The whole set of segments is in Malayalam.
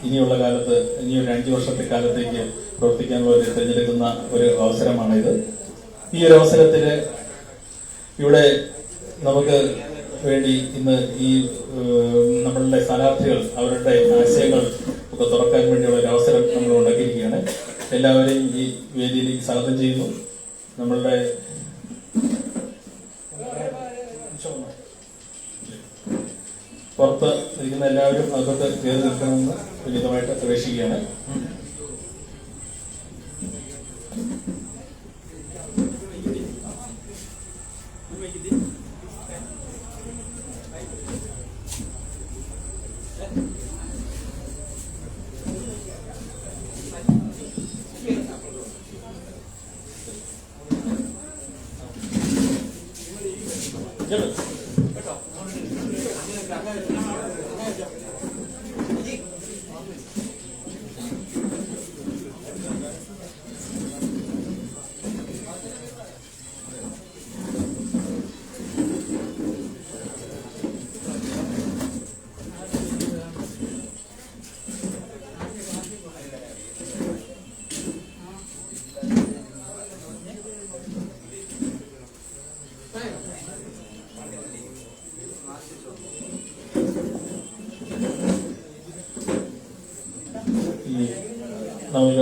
ഇനിയുള്ള കാലത്ത് ഇനിയൊരു 5 വർഷത്തെ കാലത്തേക്ക് പ്രവർത്തിക്കാനുള്ള തിരഞ്ഞെടുക്കുന്ന ഒരു അവസരമാണിത്. ഈ ഒരു അവസരത്തിൽ ഇവിടെ നമുക്ക് വേണ്ടി ഇന്ന് ഈ നമ്മളുടെ സ്ഥാനാർത്ഥികൾ അവരുടെ ആശയങ്ങൾ ഒക്കെ തുറക്കാൻ വേണ്ടിയുള്ള ഒരു അവസരം നമ്മൾ ഉണ്ടാക്കിയിരിക്കുകയാണ്. എല്ലാവരെയും ഈ വേദിയിലേക്ക് സ്വാഗതം ചെയ്യുന്നു. നമ്മളുടെ പുറത്ത് ഇരിക്കുന്ന എല്ലാവരും അകത്തോട്ട് കയറി നിൽക്കണമെന്ന് വിനീതമായിട്ട് അപേക്ഷിക്കുകയാണ്.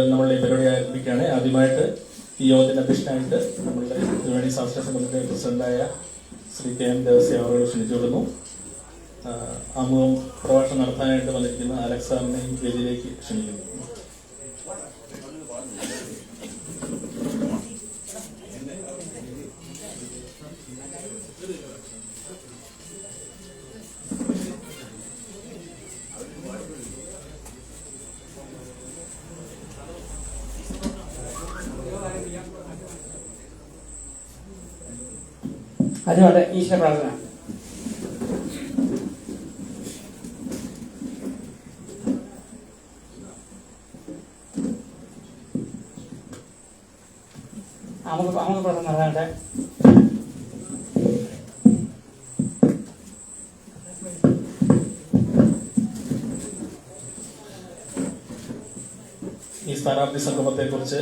നമ്മളുടെ പരിപാടി ആരംഭിക്കുകയാണ്. ആദ്യമായിട്ട് ഈ യോഗത്തിന്റെ അധ്യക്ഷനായിട്ട് നമ്മളുടെ ത്രിവേണി ശാസ്ത്ര സമിതിയുടെ പ്രസിഡന്റായ ശ്രീ KM ദേവസ്യ അവരോട് ക്ഷണിച്ചുകൊള്ളുന്നു. ആമുഖം പ്രഭാഷണം നടത്താനായിട്ട് വന്നിരിക്കുന്ന അലക്സ് സാറിനെയും വേദിയിലേക്ക് ക്ഷണിക്കുന്നു. അതുകൊണ്ട് ഈശ്വര പ്രാർത്ഥന. അമുക്ക് പ്രാർത്ഥന നടത്താട്ടെ. ഈ സ്ഥാനാർത്ഥി സംഗമത്തെ കുറിച്ച്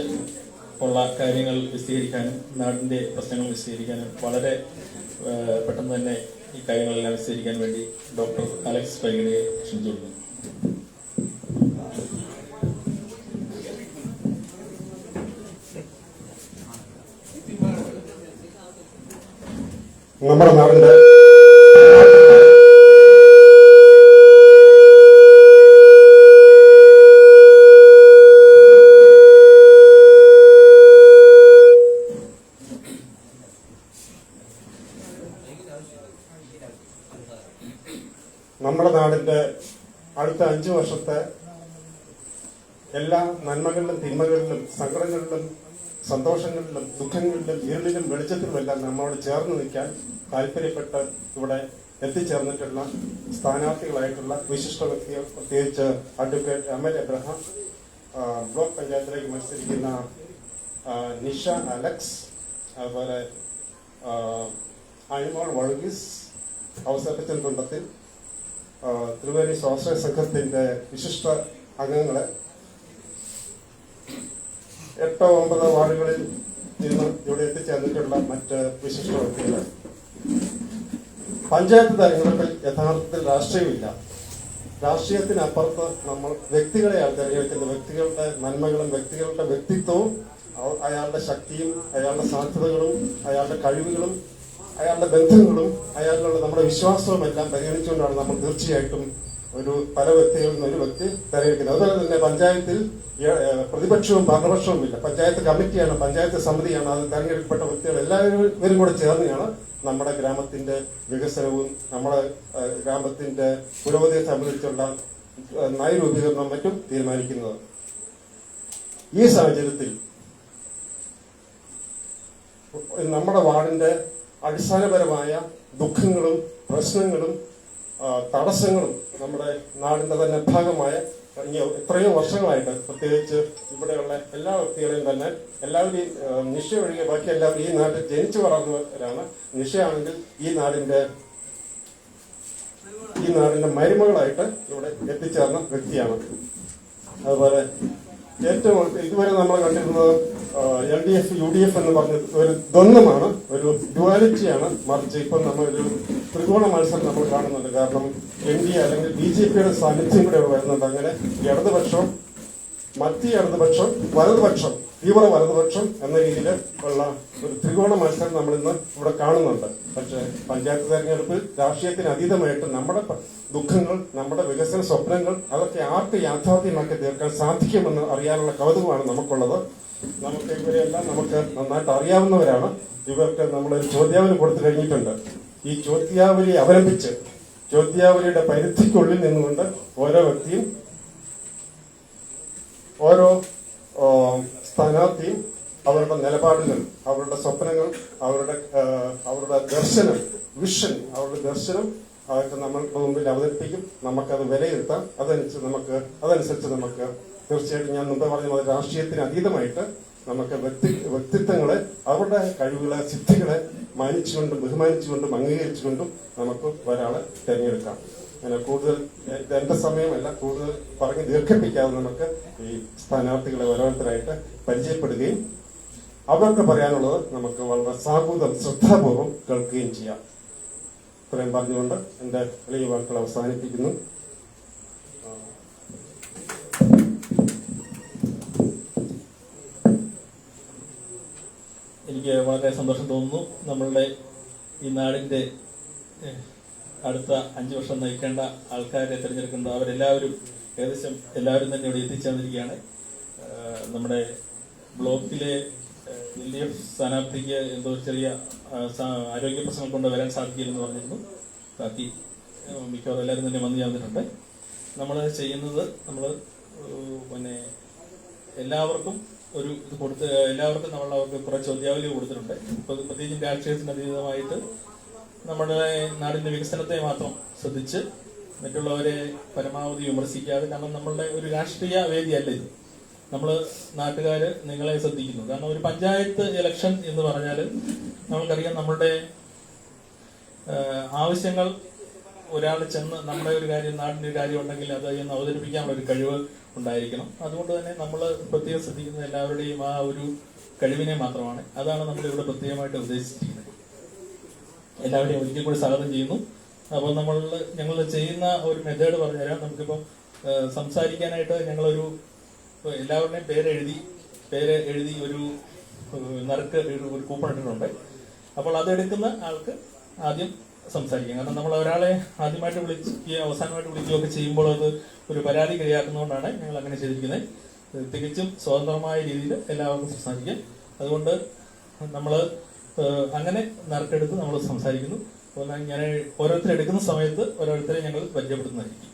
ഉള്ള കാര്യങ്ങൾ വിശദീകരിക്കാനും നാടിന്റെ പ്രശ്നങ്ങൾ വിശദീകരിക്കാനും വളരെ പെട്ടെന്ന് തന്നെ ഈ കാര്യങ്ങളെല്ലാം വിശദീകരിക്കാൻ വേണ്ടി ഡോക്ടർ അലക്സ് പൈകനെ ക്ഷണിച്ചുകൊള്ളുന്നു. നമ്മുടെ നാടിന്റെ അടുത്ത 5 വർഷത്തെ എല്ലാ നന്മകളിലും തിന്മകളിലും സങ്കടങ്ങളിലും സന്തോഷങ്ങളിലും ദുഃഖങ്ങളിലും ഇരുളിലും വെളിച്ചത്തിലുമെല്ലാം നമ്മളോട് ചേർന്ന് നിൽക്കാൻ താല്പര്യപ്പെട്ട് ഇവിടെ എത്തിച്ചേർന്നിട്ടുള്ള സ്ഥാനാർത്ഥികളായിട്ടുള്ള വിശിഷ്ട വ്യക്തികൾ, പ്രത്യേകിച്ച് അഡ്വക്കേറ്റ് ML എബ്രഹാം, ബ്ലോക്ക് പഞ്ചായത്തിലേക്ക് മത്സരിക്കുന്ന നിഷ അലക്സ്, അതുപോലെ അനിമോൾ വർഗീസ്, ഔസേപ്പച്ചൻ കുണ്ടത്തിൽ, ത്രിവേണി സ്വാശ്രയ സംഘത്തിന്റെ വിശിഷ്ട അംഗങ്ങളെ 8-9 വാർഡുകളിൽ നിന്ന് ഇവിടെ എത്തിച്ചേർന്നിട്ടുള്ള മറ്റ് വിശിഷ്ട വ്യക്തികൾ. പഞ്ചായത്ത് തെരഞ്ഞെടുപ്പിൽ യഥാർത്ഥത്തിൽ രാഷ്ട്രീയമില്ല. രാഷ്ട്രീയത്തിനപ്പുറത്ത് നമ്മൾ വ്യക്തികളെയാണ് തെരഞ്ഞെടുക്കുന്നത്. വ്യക്തികളുടെ നന്മകളും വ്യക്തികളുടെ വ്യക്തിത്വവും അയാളുടെ ശക്തിയും അയാളുടെ സാധ്യതകളും അയാളുടെ കഴിവുകളും അയാളുടെ ബന്ധങ്ങളും അയാളിലുള്ള നമ്മുടെ വിശ്വാസവും എല്ലാം പരിഗണിച്ചുകൊണ്ടാണ് നമ്മൾ തീർച്ചയായിട്ടും പല വ്യക്തികളിൽ നിന്ന് ഒരു വ്യക്തി തെരഞ്ഞെടുക്കുന്നത്. അതുപോലെ തന്നെ പഞ്ചായത്തിൽ പ്രതിപക്ഷവും ഭരണപക്ഷവും ഇല്ല. പഞ്ചായത്ത് കമ്മിറ്റിയാണ്, പഞ്ചായത്ത് സമിതിയാണ്. അത് തെരഞ്ഞെടുക്കപ്പെട്ട വ്യക്തികൾ എല്ലാവരും കൂടെ ചേർന്നാണ് നമ്മുടെ ഗ്രാമത്തിന്റെ വികസനവും നമ്മുടെ ഗ്രാമത്തിന്റെ പുരോഗതിയെ സംബന്ധിച്ചുള്ള നയരൂപീകരണവും മറ്റും തീരുമാനിക്കുന്നത്. ഈ സാഹചര്യത്തിൽ നമ്മുടെ വാർഡിന്റെ അടിസ്ഥാനപരമായ ദുഃഖങ്ങളും പ്രശ്നങ്ങളും തടസ്സങ്ങളും നമ്മുടെ നാടിന്റെ തന്നെ ഭാഗമായ എത്രയോ വർഷങ്ങളായിട്ട്, പ്രത്യേകിച്ച് ഇവിടെയുള്ള എല്ലാ വ്യക്തികളെയും തന്നെ എല്ലാവരും നിഷ ഒഴികെ ബാക്കി എല്ലാവരും ഈ നാട്ടിൽ ജനിച്ചു വളർന്നവരാണ്. നിഷയാണെങ്കിൽ ഈ നാടിന്റെ ഈ നാടിന്റെ മരുമകളായിട്ട് ഇവിടെ എത്തിച്ചേർന്ന വ്യക്തിയാണ്. അതുപോലെ ഏറ്റവും ഇതുവരെ നമ്മൾ കണ്ടിരുന്നത് LDF UDF എന്ന് പറഞ്ഞ ഒരു ദ്വന്ദ്മാണ്, ഒരു ഡ്യുവാലിറ്റിയാണ്. മറിച്ച് ഇപ്പം നമ്മൾ ഒരു ത്രികോണ മത്സരം നമ്മൾ കാണുന്നുണ്ട്. കാരണം NDA അല്ലെങ്കിൽ BJPയുടെ സാന്നിധ്യം കൂടെ വരുന്നുണ്ട്. അങ്ങനെ ഇടതുപക്ഷം, മധ്യ ഇടതുപക്ഷം, വലതുപക്ഷം, തീവ്ര വലതുപക്ഷം എന്ന രീതിയിൽ ഉള്ള ഒരു ത്രികോണ മത്സരം നമ്മൾ ഇന്ന് ഇവിടെ കാണുന്നുണ്ട്. പക്ഷെ പഞ്ചായത്ത് തെരഞ്ഞെടുപ്പിൽ രാഷ്ട്രീയത്തിന് അതീതമായിട്ട് നമ്മുടെ ദുഃഖങ്ങൾ, നമ്മുടെ വികസന സ്വപ്നങ്ങൾ അതൊക്കെ ആർക്ക് യാഥാർത്ഥ്യമാക്കി തീർക്കാൻ സാധിക്കുമെന്ന് അറിയാനുള്ള കൗതുകമാണ് നമുക്കുള്ളത്. നമുക്ക് ഇവരെല്ലാം നമുക്ക് നന്നായിട്ട് അറിയാവുന്നവരാണ്. ഇവർക്ക് നമ്മളൊരു ചോദ്യാവലി കൊടുത്തു കഴിഞ്ഞിട്ടുണ്ട്. ഈ ചോദ്യാവലി അവലംബിച്ച് ചോദ്യാവലിയുടെ പരിധിക്കുള്ളിൽ നിന്നുകൊണ്ട് ഓരോ വ്യക്തിയും, ഓരോ സ്ഥാനാർത്ഥിയും അവരുടെ നിലപാടുകൾ, അവരുടെ സ്വപ്നങ്ങൾ, അവരുടെ ദർശനം, വിഷൻ, അവരുടെ ദർശനം അതൊക്കെ നമ്മൾക്ക് മുമ്പിൽ അവതരിപ്പിക്കും. നമുക്കത് വിലയിരുത്താം. അതനുസരിച്ച് നമുക്ക് തീർച്ചയായിട്ടും ഞാൻ മുമ്പ് പറഞ്ഞ പോലെ രാഷ്ട്രീയത്തിന് അതീതമായിട്ട് നമുക്ക് വ്യക്തിത്വങ്ങളെ, അവരുടെ കഴിവുകളെ, സിദ്ധികളെ മാനിച്ചുകൊണ്ടും ബഹുമാനിച്ചുകൊണ്ടും അംഗീകരിച്ചുകൊണ്ടും നമുക്ക് ഒരാളെ തിരഞ്ഞെടുക്കാം. അങ്ങനെ കൂടുതൽ എന്റെ സമയമല്ല, കൂടുതൽ പറഞ്ഞ് ദീർഘിപ്പിക്കാതെ നമുക്ക് ഈ സ്ഥാനാർത്ഥികളെ ഓരോരുത്തരായിട്ട് പരിചയപ്പെടുകയും അവർക്ക് പറയാനുള്ളത് നമുക്ക് വളരെ സാഹൂതം ശ്രദ്ധാപൂർവം കേൾക്കുകയും ചെയ്യാം. ഇത്രയും പറഞ്ഞുകൊണ്ട് എന്റെ വലിയ വാക്കുകൾ അവസാനിപ്പിക്കുന്നു. എനിക്ക് വളരെ സന്തോഷം തോന്നുന്നു. നമ്മളുടെ ഈ നാടിന്റെ അടുത്ത 5 വർഷം നയിക്കേണ്ട ആൾക്കാരെ തിരഞ്ഞെടുക്കേണ്ട അവരെല്ലാവരും ഏകദേശം എല്ലാവരും തന്നെ ഇവിടെ എത്തിച്ചേർന്നിരിക്കുകയാണ്. നമ്മുടെ ബ്ലോക്കിലെ LDF സ്ഥാനാർത്ഥിക്ക് എന്തോ ചെറിയ ആരോഗ്യ പ്രശ്നങ്ങൾ കൊണ്ട് വരാൻ സാധിക്കില്ലെന്ന് പറഞ്ഞിരുന്നു. ബാക്കി മിക്കവാറും എല്ലാവരും തന്നെ വന്നു ചേർന്നിട്ടുണ്ട്. നമ്മൾ ചെയ്യുന്നത് പിന്നെ എല്ലാവർക്കും ഒരു ഇത് കൊടുത്ത് എല്ലാവർക്കും നമ്മൾ അവർക്ക് കുറെ ചോദ്യാവലി കൊടുത്തിട്ടുണ്ട്. പ്രത്യേകിച്ചും രാഷ്ട്രീയത്തിന് അതീതമായിട്ട് നമ്മുടെ നാടിന്റെ വികസനത്തെ മാത്രം ശ്രദ്ധിച്ച് മറ്റുള്ളവരെ പരമാവധി വിമർശിക്കാതെ, കാരണം നമ്മളുടെ ഒരു രാഷ്ട്രീയ വേദിയല്ല ഇത്. നമ്മൾ നാട്ടുകാര് നിങ്ങളെ ശ്രദ്ധിക്കുന്നു. കാരണം ഒരു പഞ്ചായത്ത് ഇലക്ഷൻ എന്ന് പറഞ്ഞാൽ നമ്മൾക്കറിയാം, നമ്മളുടെ ആവശ്യങ്ങൾ ഒരാൾ ചെന്ന് നമ്മുടെ ഒരു കാര്യം, നാടിന്റെ ഒരു കാര്യം ഉണ്ടെങ്കിൽ അത് എന്ന് അവതരിപ്പിക്കാനുള്ള ഒരു കഴിവ് ഉണ്ടായിരിക്കണം. അതുകൊണ്ട് തന്നെ നമ്മൾ പ്രത്യേകം ശ്രദ്ധിക്കുന്ന എല്ലാവരുടെയും ആ ഒരു കഴിവിനെ മാത്രമാണ്. അതാണ് നമ്മൾ ഇവിടെ പ്രത്യേകമായിട്ട് ഉദ്ദേശിച്ചിരിക്കുന്നത്. എല്ലാവരെയും ഒരിക്കൽ കൂടി സ്വാഗതം ചെയ്യുന്നു. അപ്പോൾ ഞങ്ങൾ ചെയ്യുന്ന ഒരു മെത്തേഡ് പറഞ്ഞുതരാം. നമുക്കിപ്പം സംസാരിക്കാനായിട്ട് ഞങ്ങളൊരു എല്ലാവരുടെയും പേര് എഴുതി ഒരു നറുക്ക് ഒരു കൂപ്പൺ ഇട്ടിട്ടുണ്ട്. അപ്പോൾ അതെടുക്കുന്ന ആൾക്ക് ആദ്യം സംസാരിക്കാം. കാരണം നമ്മൾ ഒരാളെ ആദ്യമായിട്ട് വിളിക്കുകയോ അവസാനമായിട്ട് വിളിക്കുകയോ ഒക്കെ ചെയ്യുമ്പോൾ അത് ഒരു പരാതി കഴിയാക്കുന്നതുകൊണ്ടാണ് ഞങ്ങൾ അങ്ങനെ ചെയ്തിരിക്കുന്നത്. തികച്ചും സ്വതന്ത്രമായ രീതിയിൽ എല്ലാവർക്കും സംസാരിക്കാം. അതുകൊണ്ട് നമ്മൾ അങ്ങനെ നറുക്കെടുത്ത് നമ്മൾ സംസാരിക്കുന്നു. അതുപോലെ ഞാൻ ഓരോരുത്തർ എടുക്കുന്ന സമയത്ത് ഓരോരുത്തരെ ഞങ്ങൾ പരിചയപ്പെടുത്തുന്നതായിരിക്കും.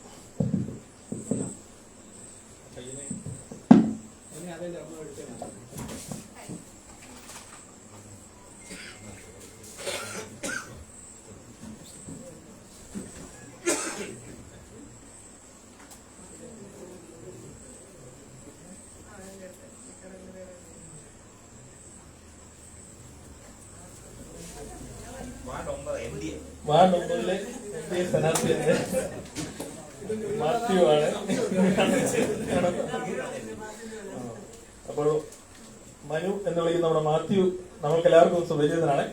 വാർഡ് 9 NDA സ്ഥാനാർത്ഥി മാത്യു ആണ്. അപ്പോൾ മനു എന്ന് വിളിക്കുന്ന നമ്മുടെ മാത്യു നമ്മൾക്ക് എല്ലാവർക്കും സുപരിചിതനാണ്.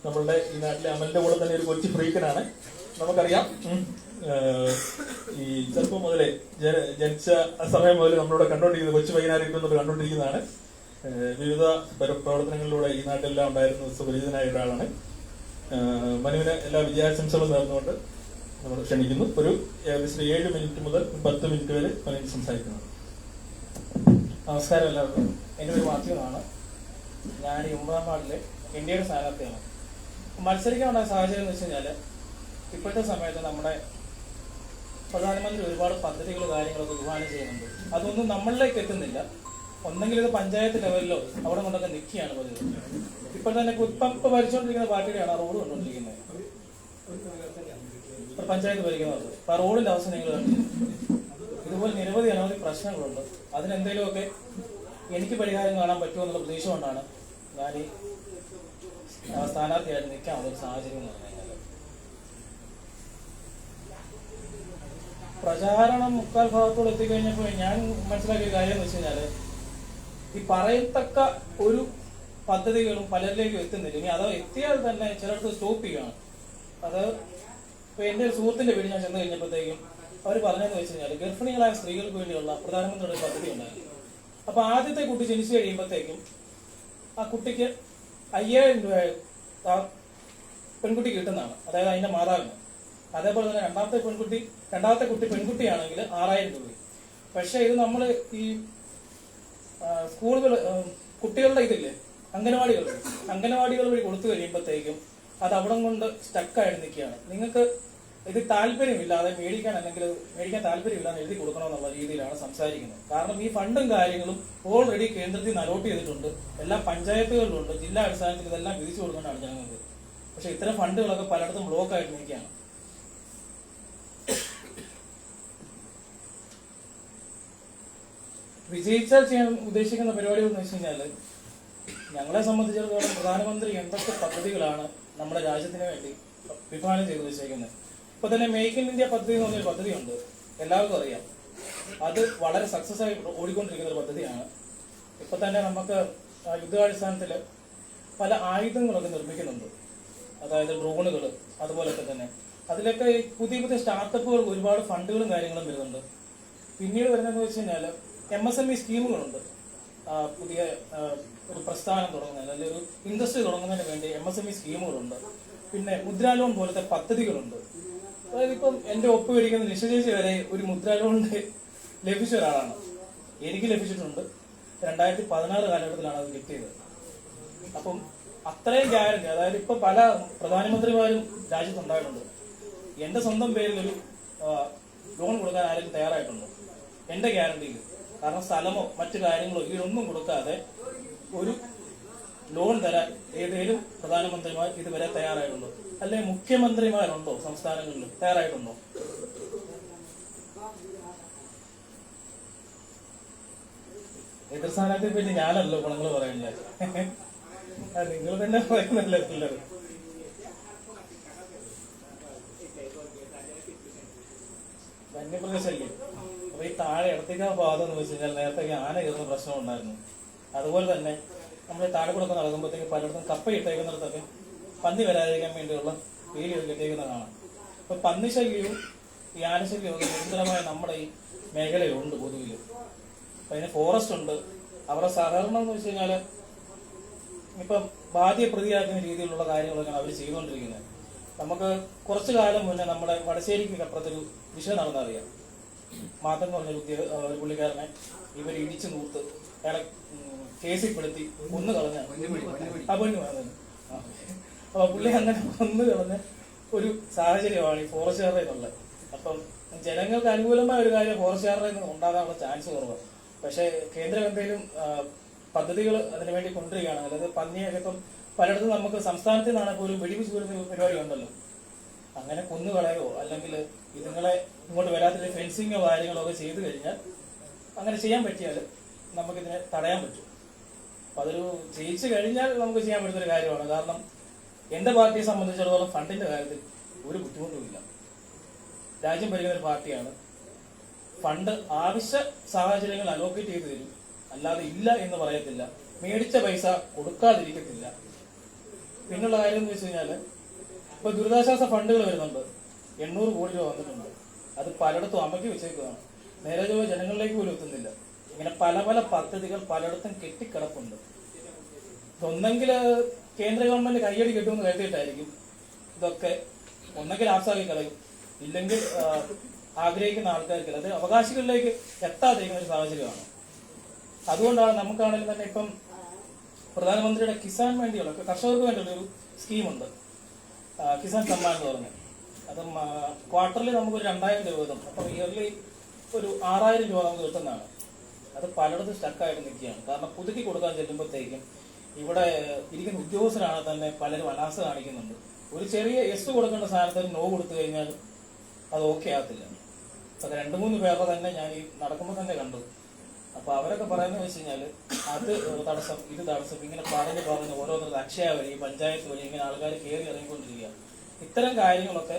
നമ്മളുടെ ഈ നാട്ടിലെ അമലിന്റെ കൂടെ തന്നെ ഒരു കൊച്ചു ഫ്രീക്കനാണ്. നമുക്കറിയാം, ഈ ചെറുപ്പം മുതലേ ജനിച്ച സമയം മുതൽ നമ്മളിവിടെ കണ്ടോണ്ടിരിക്കുന്നത്, കൊച്ചു പയ്യനായിരിക്കുന്നത് കണ്ടോണ്ടിരിക്കുന്നതാണ്. വിവിധ പ്രവർത്തനങ്ങളിലൂടെ ഈ നാട്ടിലെല്ലാം ഉണ്ടായിരുന്ന സുപരിചിതനായ ഒരാളാണ്. മനുവിന് എല്ലാ വിജയാശംസകളും നേർന്നുകൊണ്ട് നമ്മൾ ക്ഷണിക്കുന്നു. ഒരു ഏകദേശം 7 മിനിറ്റ് മുതൽ 10 മിനിറ്റ് വരെ മനു സംസാരിക്കുന്നു. നമസ്കാരം എല്ലാവർക്കും. എൻ്റെ പേര് മാത്യു എന്നാണ്. ഞാൻ ഈ 9ാം വാർഡിലെ NDAയുടെ സ്ഥാനാർത്ഥിയാണ്. മത്സരിക്കാനുള്ള സാഹചര്യം എന്ന് വെച്ച് കഴിഞ്ഞാൽ, ഇപ്പോഴത്തെ സമയത്ത് നമ്മുടെ പ്രധാനമന്ത്രി ഒരുപാട് പദ്ധതികൾ കാര്യങ്ങളൊക്കെ വിഭാവനം ചെയ്യുന്നുണ്ട്. അതൊന്നും നമ്മളിലേക്ക് എത്തുന്നില്ല. ഒന്നെങ്കിൽ ഇത് പഞ്ചായത്ത് ലെവലിലോ അവിടെ കൊണ്ടൊക്കെ നിൽക്കുകയാണ് പതിവ്. ഇപ്പോൾ തന്നെ ഇപ്പം ഭരിച്ചുകൊണ്ടിരിക്കുന്ന പാർട്ടിയുടെയാണ് ആ റോഡ് കൊണ്ടുകൊണ്ടിരിക്കുന്നത്. ഇപ്പോൾ പഞ്ചായത്ത് ഭരിക്കുന്നത്. അപ്പോൾ ആ റോഡിന്റെ അവസ്ഥ നിങ്ങൾ കണ്ടില്ല. ഇതുപോലെ നിരവധി അനവധി പ്രശ്നങ്ങളുണ്ട്. അതിനെന്തെങ്കിലുമൊക്കെ എനിക്ക് പരിഹാരം കാണാൻ പറ്റുമോ എന്നുള്ള പ്രതീക്ഷ കൊണ്ടാണ് ഞാൻ ഈ സ്ഥാനാർത്ഥിയായിട്ട് നിൽക്കാനുള്ള ഒരു സാഹചര്യം എന്ന് പറഞ്ഞു കഴിഞ്ഞാൽ. പ്രചാരണം മുക്കാൽ ഭാഗത്തോട് എത്തിക്കഴിഞ്ഞപ്പോൾ ഞാൻ മനസ്സിലാക്കിയ കാര്യം എന്ന് വെച്ച് കഴിഞ്ഞാല് ഈ പറയത്തക്ക ഒരു പദ്ധതികളും പലരിലേക്കും എത്തുന്നില്ല. ഇനി അതോ എത്തിയാൽ തന്നെ ചിലടത്ത് സ്റ്റോപ്പ് ചെയ്യുകയാണ്. അത് ഇപ്പൊ എന്റെ ഒരു സുഹൃത്തിന്റെ വീട് ഞാൻ ചെന്ന് കഴിഞ്ഞപ്പോഴത്തേക്കും അവർ പറഞ്ഞതെന്ന് വെച്ച് കഴിഞ്ഞാൽ ഗർഭിണികളായ സ്ത്രീകൾക്ക് വേണ്ടിയുള്ള പ്രധാനമന്ത്രിയുടെ പദ്ധതി ഉണ്ടായിരുന്നു. അപ്പൊ ആദ്യത്തെ കുട്ടി ജനിച്ചു കഴിയുമ്പോഴത്തേക്കും ആ കുട്ടിക്ക് 5000 രൂപ ആ പെൺകുട്ടി കിട്ടുന്നതാണ്, അതായത് അതിന്റെ മാതാവിന്. അതേപോലെ തന്നെ രണ്ടാമത്തെ കുട്ടി പെൺകുട്ടിയാണെങ്കിൽ 6000 രൂപ. പക്ഷെ ഇത് നമ്മൾ ഈ സ്കൂളുകൾ കുട്ടികളുടെ ഇതില്ലേ അംഗനവാടികൾ വഴി കൊടുത്തു കഴിയുമ്പോഴത്തേക്കും അത് അവിടെ കൊണ്ട് സ്റ്റക്കായിട്ട് നിൽക്കുകയാണ്. നിങ്ങൾക്ക് ഇത് താല്പര്യമില്ലാതെ മേടിക്കാൻ താല്പര്യമില്ലാതെ എഴുതി കൊടുക്കണമെന്നുള്ള രീതിയിലാണ് സംസാരിക്കുന്നത്. കാരണം ഈ ഫണ്ടും കാര്യങ്ങളും ഓൾറെഡി കേന്ദ്രത്തിൽ നിന്ന് അലോട്ട് ചെയ്തിട്ടുണ്ട്, എല്ലാ പഞ്ചായത്തുകളിലുണ്ട്, ജില്ലാ അടിസ്ഥാനത്തിൽ ഇതെല്ലാം വിധിച്ചു കൊടുക്കേണ്ടതാണ് ജനങ്ങൾക്ക്. പക്ഷെ ഇത്തരം ഫണ്ടുകളൊക്കെ പലയിടത്തും ബ്ലോക്ക് ആയിട്ട് നിൽക്കുകയാണ്. വിജയിച്ചാൽ ചെയ്യാൻ ഉദ്ദേശിക്കുന്ന പരിപാടികൾ എന്ന് വെച്ച് കഴിഞ്ഞാല് ഞങ്ങളെ സംബന്ധിച്ചിടത്തോളം പ്രധാനമന്ത്രി എന്തൊക്കെ പദ്ധതികളാണ് നമ്മുടെ രാജ്യത്തിന് വേണ്ടി വിഭാവനം ചെയ്തു വെച്ചേക്കുന്നത്. ഇപ്പൊ തന്നെ മേക്ക് ഇൻ ഇന്ത്യ പദ്ധതി എന്ന് പറഞ്ഞൊരു പദ്ധതിയുണ്ട്, എല്ലാവർക്കും അറിയാം. അത് വളരെ സക്സസ് ആയി ഓടിക്കൊണ്ടിരിക്കുന്ന ഒരു പദ്ധതിയാണ്. ഇപ്പൊ തന്നെ നമുക്ക് യുദ്ധാടിസ്ഥാനത്തില് പല ആയുധങ്ങളൊക്കെ നിർമ്മിക്കുന്നുണ്ട്, അതായത് ഡ്രോണുകൾ, അതുപോലൊക്കെ തന്നെ അതിലൊക്കെ പുതിയ സ്റ്റാർട്ടപ്പുകൾക്ക് ഒരുപാട് ഫണ്ടുകളും കാര്യങ്ങളും വരുന്നുണ്ട്. പിന്നീട് വരുന്നതെന്ന് വെച്ച് കഴിഞ്ഞാൽ MSME സ്കീമുകളുണ്ട്. പുതിയ ഒരു പ്രസ്ഥാനം തുടങ്ങുന്നതിന് അല്ലെങ്കിൽ ഒരു ഇൻഡസ്ട്രി തുടങ്ങുന്നതിന് വേണ്ടി MSME സ്കീമുകളുണ്ട്. പിന്നെ മുദ്രാ ലോൺ പോലത്തെ പദ്ധതികളുണ്ട്. അതായത് ഇപ്പം എന്റെ ഒപ്പ് മേടിക്കുന്ന നിശ്ചയിച്ച് വരെ ഒരു മുദ്രാ ലോണിന് ലഭിച്ച ഒരാളാണ്. എനിക്ക് ലഭിച്ചിട്ടുണ്ട്. 2016 കാലഘട്ടത്തിലാണ് അത് കിട്ടിയത്. അപ്പം അത്രയും ഗ്യാരണ്ടി, അതായത് ഇപ്പൊ പല പ്രധാനമന്ത്രിമാരും രാജ്യത്തുണ്ടായിട്ടുണ്ട്. എന്റെ സ്വന്തം പേരിൽ ഒരു ലോൺ കൊടുക്കാൻ ആരെങ്കിലും തയ്യാറായിട്ടുണ്ടോ? എന്റെ ഗ്യാരണ്ടിയിൽ. കാരണം സ്ഥലമോ മറ്റു കാര്യങ്ങളോ ഇതൊന്നും കൊടുക്കാതെ ഒരു ലോൺ തരാൻ ഏതെങ്കിലും പ്രധാനമന്ത്രിമാർ ഇതുവരെ തയ്യാറായിട്ടുണ്ടോ? അല്ലെങ്കിൽ മുഖ്യമന്ത്രിമാരുണ്ടോ സംസ്ഥാനങ്ങളിൽ തയ്യാറായിട്ടുണ്ടോ? എതിർ സ്ഥാനാർത്ഥിയെ പറ്റി ഞാനല്ലോ ഗുണങ്ങൾ പറയുന്നത്, നിങ്ങൾ തന്നെ പറയുന്നല്ലേ പിള്ളേർ. വന്യമൃഗശല്യം. അപ്പൊ ഈ താഴെ ഇടത്തേക്കാ ഭാഗം എന്ന് വെച്ച് കഴിഞ്ഞാൽ നേരത്തെ ആന കയറുന്ന പ്രശ്നം ഉണ്ടായിരുന്നു. അതുപോലെ തന്നെ നമ്മൾ താഴെക്കൂടൊക്കെ നടക്കുമ്പോഴത്തേക്ക് പലയിടത്തും കപ്പ ഇട്ടേക്കുന്നിടത്തൊക്കെ പന്നി വരാതിരിക്കാൻ വേണ്ടിയുള്ള വേലി കെട്ടിയേക്കുന്ന കാണാം. അപ്പൊ പന്നിശല്യവും ഈ ആനശല്യവും ഒക്കെ നിരന്തരമായ നമ്മുടെ ഈ മേഖലയിലുണ്ട് പൊതുവിൽ. അപ്പൊ അതിന് ഫോറസ്റ്റ് ഉണ്ട്. അവരുടെ സഹകരണം എന്ന് വെച്ച് കഴിഞ്ഞാല് ഇപ്പം ബാധ്യ പ്രതിയാക്കുന്ന രീതിയിലുള്ള കാര്യങ്ങളൊക്കെയാണ് അവർ ചെയ്തുകൊണ്ടിരിക്കുന്നത്. നമുക്ക് കുറച്ചു കാലം മുന്നേ നമ്മുടെ വടശ്ശേരിക്ക് അപ്പുറത്തൊരു വിഷയം നടന്നറിയാം. മാത്തം എന്ന് പറഞ്ഞ ഒരു പുള്ളിക്കാരനെ ഇവർ ഇടിച്ചു നൂർത്ത് അയാളെ കേസിൽപ്പെടുത്തി കൊന്നു കളഞ്ഞ അപ്പൊ പുള്ളി അങ്ങനെ കൊന്നു കളഞ്ഞ ഒരു സാഹചര്യമാണ് ഈ ഫോറസ്റ്റുകാരുടെ എന്നുള്ളത്. അപ്പം ജനങ്ങൾക്ക് അനുകൂലമായ ഒരു കാര്യം ഫോറസ്റ്റുകാരുടെ ഉണ്ടാകാനുള്ള ചാൻസ് കുറവാണ്. പക്ഷെ കേന്ദ്രം എന്തെങ്കിലും പദ്ധതികൾ അതിനുവേണ്ടി കൊണ്ടുവരികയാണ്. അതായത് പന്നിയൊക്കെ ഇപ്പം പലയിടത്തും നമുക്ക് സംസ്ഥാനത്തിൽ നിന്നാണ് പോലും വെടിവെച്ച് വരുന്ന പരിപാടി ഉണ്ടല്ലോ. അങ്ങനെ കൊന്നുകളയോ അല്ലെങ്കിൽ ഇതുങ്ങളെ ഇങ്ങോട്ട് വരാത്ത ഫെൻസിങ്ങോ കാര്യങ്ങളോ ഒക്കെ ചെയ്തു കഴിഞ്ഞാൽ, അങ്ങനെ ചെയ്യാൻ പറ്റിയാൽ നമുക്കിതിനെ തടയാൻ പറ്റും. അപ്പൊ അതൊരു ജയിച്ചു കഴിഞ്ഞാൽ നമുക്ക് ചെയ്യാൻ പറ്റുന്നൊരു കാര്യമാണ്. കാരണം എന്റെ പാർട്ടിയെ സംബന്ധിച്ചിടത്തോളം ഫണ്ടിന്റെ കാര്യത്തിൽ ഒരു ബുദ്ധിമുട്ടുമില്ല. രാജ്യം ഭരിക്കുന്ന ഒരു പാർട്ടിയാണ്. ഫണ്ട് ആവശ്യ സാഹചര്യങ്ങൾ അലോക്കേറ്റ് ചെയ്തു തരും, അല്ലാതെ ഇല്ല എന്ന് പറയത്തില്ല. മേടിച്ച പൈസ കൊടുക്കാതിരിക്കത്തില്ല. പിന്നുള്ള കാര്യം എന്ന് വെച്ച് കഴിഞ്ഞാല് ഇപ്പൊ ദുരിതാശ്വാസ ഫണ്ടുകൾ വരുന്നുണ്ട്. 800 കോടി രൂപ വന്നിട്ടുണ്ട്. അത് പലയിടത്തും അമക്കി വെച്ചേക്കുകയാണ്. നേരെ ചൊവ്വേ ജനങ്ങളിലേക്ക് പോലും എത്തുന്നില്ല. ഇങ്ങനെ പല പല പദ്ധതികൾ പലയിടത്തും കെട്ടിക്കിടപ്പുണ്ട്. ഇതൊന്നെങ്കിൽ കേന്ദ്ര ഗവൺമെന്റ് കയ്യടി കിട്ടുമെന്ന് കരുതിയിട്ടായിരിക്കും ഇതൊക്കെ ഒന്നെങ്കിൽ ആസാക്കി കളയും, ഇല്ലെങ്കിൽ ആഗ്രഹിക്കുന്ന ആൾക്കാർക്ക് അത് അവകാശികളിലേക്ക് എത്താതിരിക്കുന്ന ഒരു സാഹചര്യമാണ്. അതുകൊണ്ടാണ് നമുക്കാണെങ്കിലും തന്നെ ഇപ്പം പ്രധാനമന്ത്രിയുടെ കിസാൻ വേണ്ടിയുള്ള കർഷകർക്ക് വേണ്ടിയുള്ള ഒരു സ്കീമുണ്ട്, കിസാൻ സമ്മാൻ എന്ന് പറഞ്ഞു. അത് ക്വാർട്ടർലി നമുക്കൊരു 2000 രൂപ കിട്ടും. അപ്പം ഇയർലി ഒരു 6000 രൂപ നമുക്ക് കിട്ടുന്നതാണ്. അത് പലയിടത്തും സ്റ്റക്കായിട്ട് നിൽക്കുകയാണ്. കാരണം പുതുക്കി കൊടുക്കാൻ ചെല്ലുമ്പോഴത്തേക്കും ഇവിടെ ഇരിക്കുന്ന ഉദ്യോഗസ്ഥരാണ് തന്നെ പലരും അനാസ കാണിക്കുന്നുണ്ട്. ഒരു ചെറിയ എസ് കൊടുക്കേണ്ട സാധനത്തിന് നോ കൊടുത്തു കഴിഞ്ഞാൽ അത് ഓക്കെ ആകത്തില്ല. അപ്പൊ 2-3 പേരുടെ തന്നെ ഞാൻ ഈ നടക്കുമ്പോൾ തന്നെ കണ്ടു. അപ്പൊ അവരൊക്കെ പറയുന്നത് വെച്ച് കഴിഞ്ഞാല് അത് തടസ്സം, ഇത് തടസ്സം, ഇങ്ങനെ പറഞ്ഞ് ഓരോരുത്തർ അക്ഷയ വഴി പഞ്ചായത്ത് വഴി ഇങ്ങനെ ആൾക്കാർ കയറി ഇറങ്ങിക്കൊണ്ടിരിക്കുക. ഇത്തരം കാര്യങ്ങളൊക്കെ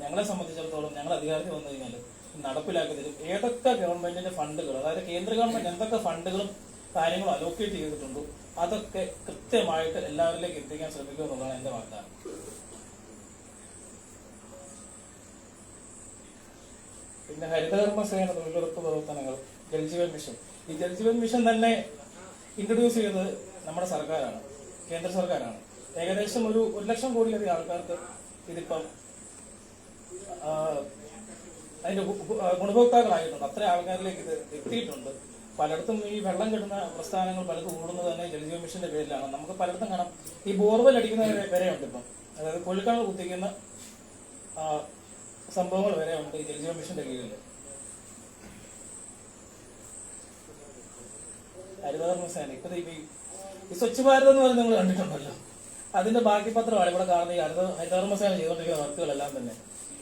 ഞങ്ങളെ സംബന്ധിച്ചിടത്തോളം ഞങ്ങൾ അധികാരത്തിൽ വന്നു കഴിഞ്ഞാൽ നടപ്പിലാക്കുന്നതിലും ഏതൊക്കെ ഗവൺമെന്റിന്റെ ഫണ്ടുകൾ, അതായത് കേന്ദ്ര ഗവൺമെന്റ് എന്തൊക്കെ ഫണ്ടുകളും കാര്യങ്ങളും അലോക്കേറ്റ് ചെയ്തിട്ടുണ്ടോ അതൊക്കെ കൃത്യമായിട്ട് എല്ലാവരിലേക്ക് എത്തിക്കാൻ ശ്രമിക്കുക എന്നുള്ളതാണ് എന്റെ വാഗ്ദാനം. പിന്നെ ഹരിതകർമ്മ സേന തൊഴിലുറപ്പ് പ്രവർത്തനങ്ങൾ, ജൽജീവൻ മിഷൻ. ഈ ജൽജീവൻ മിഷൻ തന്നെ ഇൻട്രൊഡ്യൂസ് ചെയ്തത് നമ്മുടെ സർക്കാരാണ്, കേന്ദ്ര സർക്കാരാണ്. ഏകദേശം ഒരു 1 ലക്ഷം കോടിയിലധികം ആൾക്കാർക്ക് ഇതിപ്പം അതിന്റെ ഗുണഭോക്താക്കളായിട്ടുണ്ട്. അത്ര ആൾക്കാരിലേക്ക് ഇത് എത്തിയിട്ടുണ്ട്. പലയിടത്തും ഈ വെള്ളം കിട്ടുന്ന പ്രസ്ഥാനങ്ങൾ പലതും കൂടുന്നത് തന്നെ ജൽജീവൻ മിഷന്റെ പേരിലാണ്. നമുക്ക് പലയിടത്തും കാണാം ഈ ബോർവെൽ അടിക്കുന്ന വരെയുണ്ട് ഇപ്പം, അതായത് കുഴൽക്കിണർ കുത്തിക്കുന്ന സംഭവങ്ങൾ വരെ ഉണ്ട് ഈ ജൽജീവൻ മിഷന്റെ കീഴിൽ. ഹരിതകർമ്മ സേന ഇപ്പൊ ഈ സ്വച്ഛ് ഭാരത് എന്ന് പറയുന്നത് നിങ്ങൾ കണ്ടിട്ടുണ്ടല്ലോ, അതിന്റെ ബാക്കി പത്രമാണ് ഇവിടെ കാണുന്ന ഈ ഹരിതകർമ്മ സേന ചെയ്തുകൊണ്ടിരിക്കുന്ന വർക്കുകളെല്ലാം തന്നെ.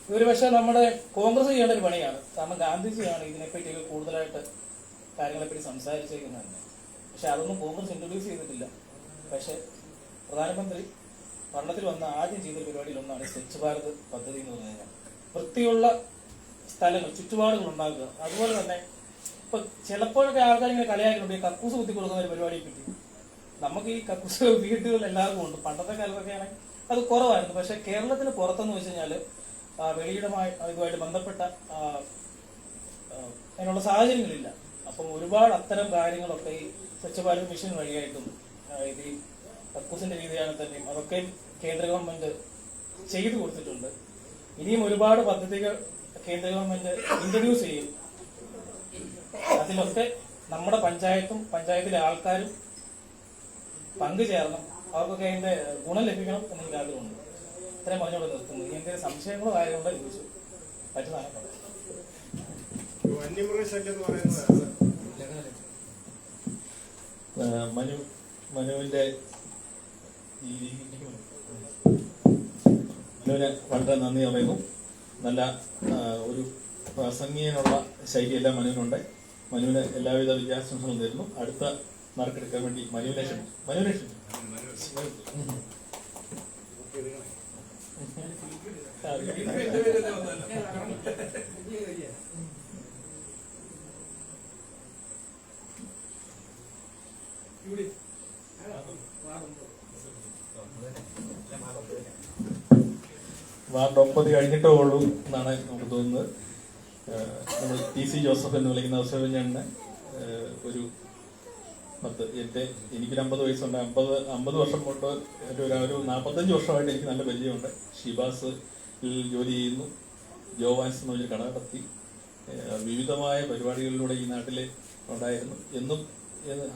ഇവര് പക്ഷെ നമ്മുടെ കോൺഗ്രസ് ചെയ്യേണ്ട ഒരു പണിയാണ്. കാരണം ഗാന്ധിജിയാണ് ഇതിനെപ്പറ്റി കൂടുതലായിട്ട് കാര്യങ്ങളെപ്പറ്റി സംസാരിച്ചേക്കുന്നത് തന്നെ. പക്ഷെ അതൊന്നും കോൺഗ്രസ് ഇൻട്രൊഡ്യൂസ് ചെയ്തിട്ടില്ല. പക്ഷെ പ്രധാനമന്ത്രി ഭരണത്തിൽ വന്ന ആദ്യം ചെയ്ത പരിപാടിയിലൊന്നാണ് സ്വച്ഛ് ഭാരത് പദ്ധതി എന്ന് പറഞ്ഞു കഴിഞ്ഞാൽ വൃത്തിയുള്ള സ്ഥലങ്ങൾ, ചുറ്റുപാടുകൾ ഉണ്ടാക്കുക. അതുപോലെ തന്നെ ഇപ്പൊ ചിലപ്പോഴൊക്കെ ആൾക്കാർ ഇങ്ങനെ കളിയാക്കുന്നുണ്ട് ഈ കക്കൂസ് കുത്തി കൊടുക്കുന്ന ഒരു പരിപാടിയെ പറ്റി. നമുക്ക് ഈ കക്കൂസ് വീടുകളിൽ എല്ലാവർക്കും ഉണ്ട്. പണ്ടത്തെ കാലത്തൊക്കെയാണെങ്കിൽ അത് കുറവായിരുന്നു. പക്ഷെ കേരളത്തിന് പുറത്തെന്ന് വെച്ച് കഴിഞ്ഞാല് വെളിയിടമായി ഇതുമായിട്ട് ബന്ധപ്പെട്ട അതിനുള്ള സാഹചര്യങ്ങളില്ല. അപ്പം ഒരുപാട് അത്തരം കാര്യങ്ങളൊക്കെ ഈ സ്വച്ഛ് ഭാരത് മിഷൻ വഴിയായിട്ടും ഇത് ഈ കക്കൂസിന്റെ രീതിയാണ് തന്നെയും അതൊക്കെ കേന്ദ്ര ഗവൺമെന്റ് ചെയ്തു കൊടുത്തിട്ടുണ്ട്. ഇനിയും ഒരുപാട് പദ്ധതികൾ കേന്ദ്ര ഗവൺമെന്റ് ഇൻട്രൊഡ്യൂസ് ചെയ്യും. അതിലൊക്കെ നമ്മുടെ പഞ്ചായത്തും പഞ്ചായത്തിലെ ആൾക്കാരും പങ്കുചേർണം, അവർക്കൊക്കെ അതിന്റെ ഗുണം ലഭിക്കണം എന്നെനിക്ക് ആഗ്രഹമുണ്ട്. ഇത്രയും പറഞ്ഞോടെ നിർത്തുന്നു. ഇനി എന്തെങ്കിലും സംശയങ്ങളോ കാര്യങ്ങളോ ചോദിച്ചു പറ്റുന്നതാണ്. മനുവിന്റെ മനുവിന് വളരെ നന്ദി പറയുന്നു. നല്ല ഒരു പ്രാസംഗികനുള്ള ശൈലിയെല്ലാം മനുവിനുണ്ട്. മനുവിന് എല്ലാവിധ വിദ്യാഭ്യാസങ്ങളും തരുന്നു. അടുത്ത മാർക്കെടുക്കാൻ വേണ്ടി മനുവിനെ വാർഡ് 9 കഴിഞ്ഞിട്ടേ ഉള്ളൂ എന്നാണ് നമുക്ക് തോന്നുന്നത്. നമ്മൾ PC ജോസഫ് എന്ന് വിളിക്കുന്ന അവസരഞ്ഞാണ് ഒരു എനിക്കൊരു 50 വയസ്സുണ്ട്. 50 വർഷം കൊണ്ട് ഒരു 45 വർഷമായിട്ട് എനിക്ക് നല്ല പരിചയമുണ്ട്. ഷിബാസ് ജോലി ചെയ്യുന്നു. ജോവാൻസ് എന്ന് പറഞ്ഞൊരു കട നടത്തി വിവിധമായ പരിപാടികളിലൂടെ ഈ നാട്ടിൽ ഉണ്ടായിരുന്നു.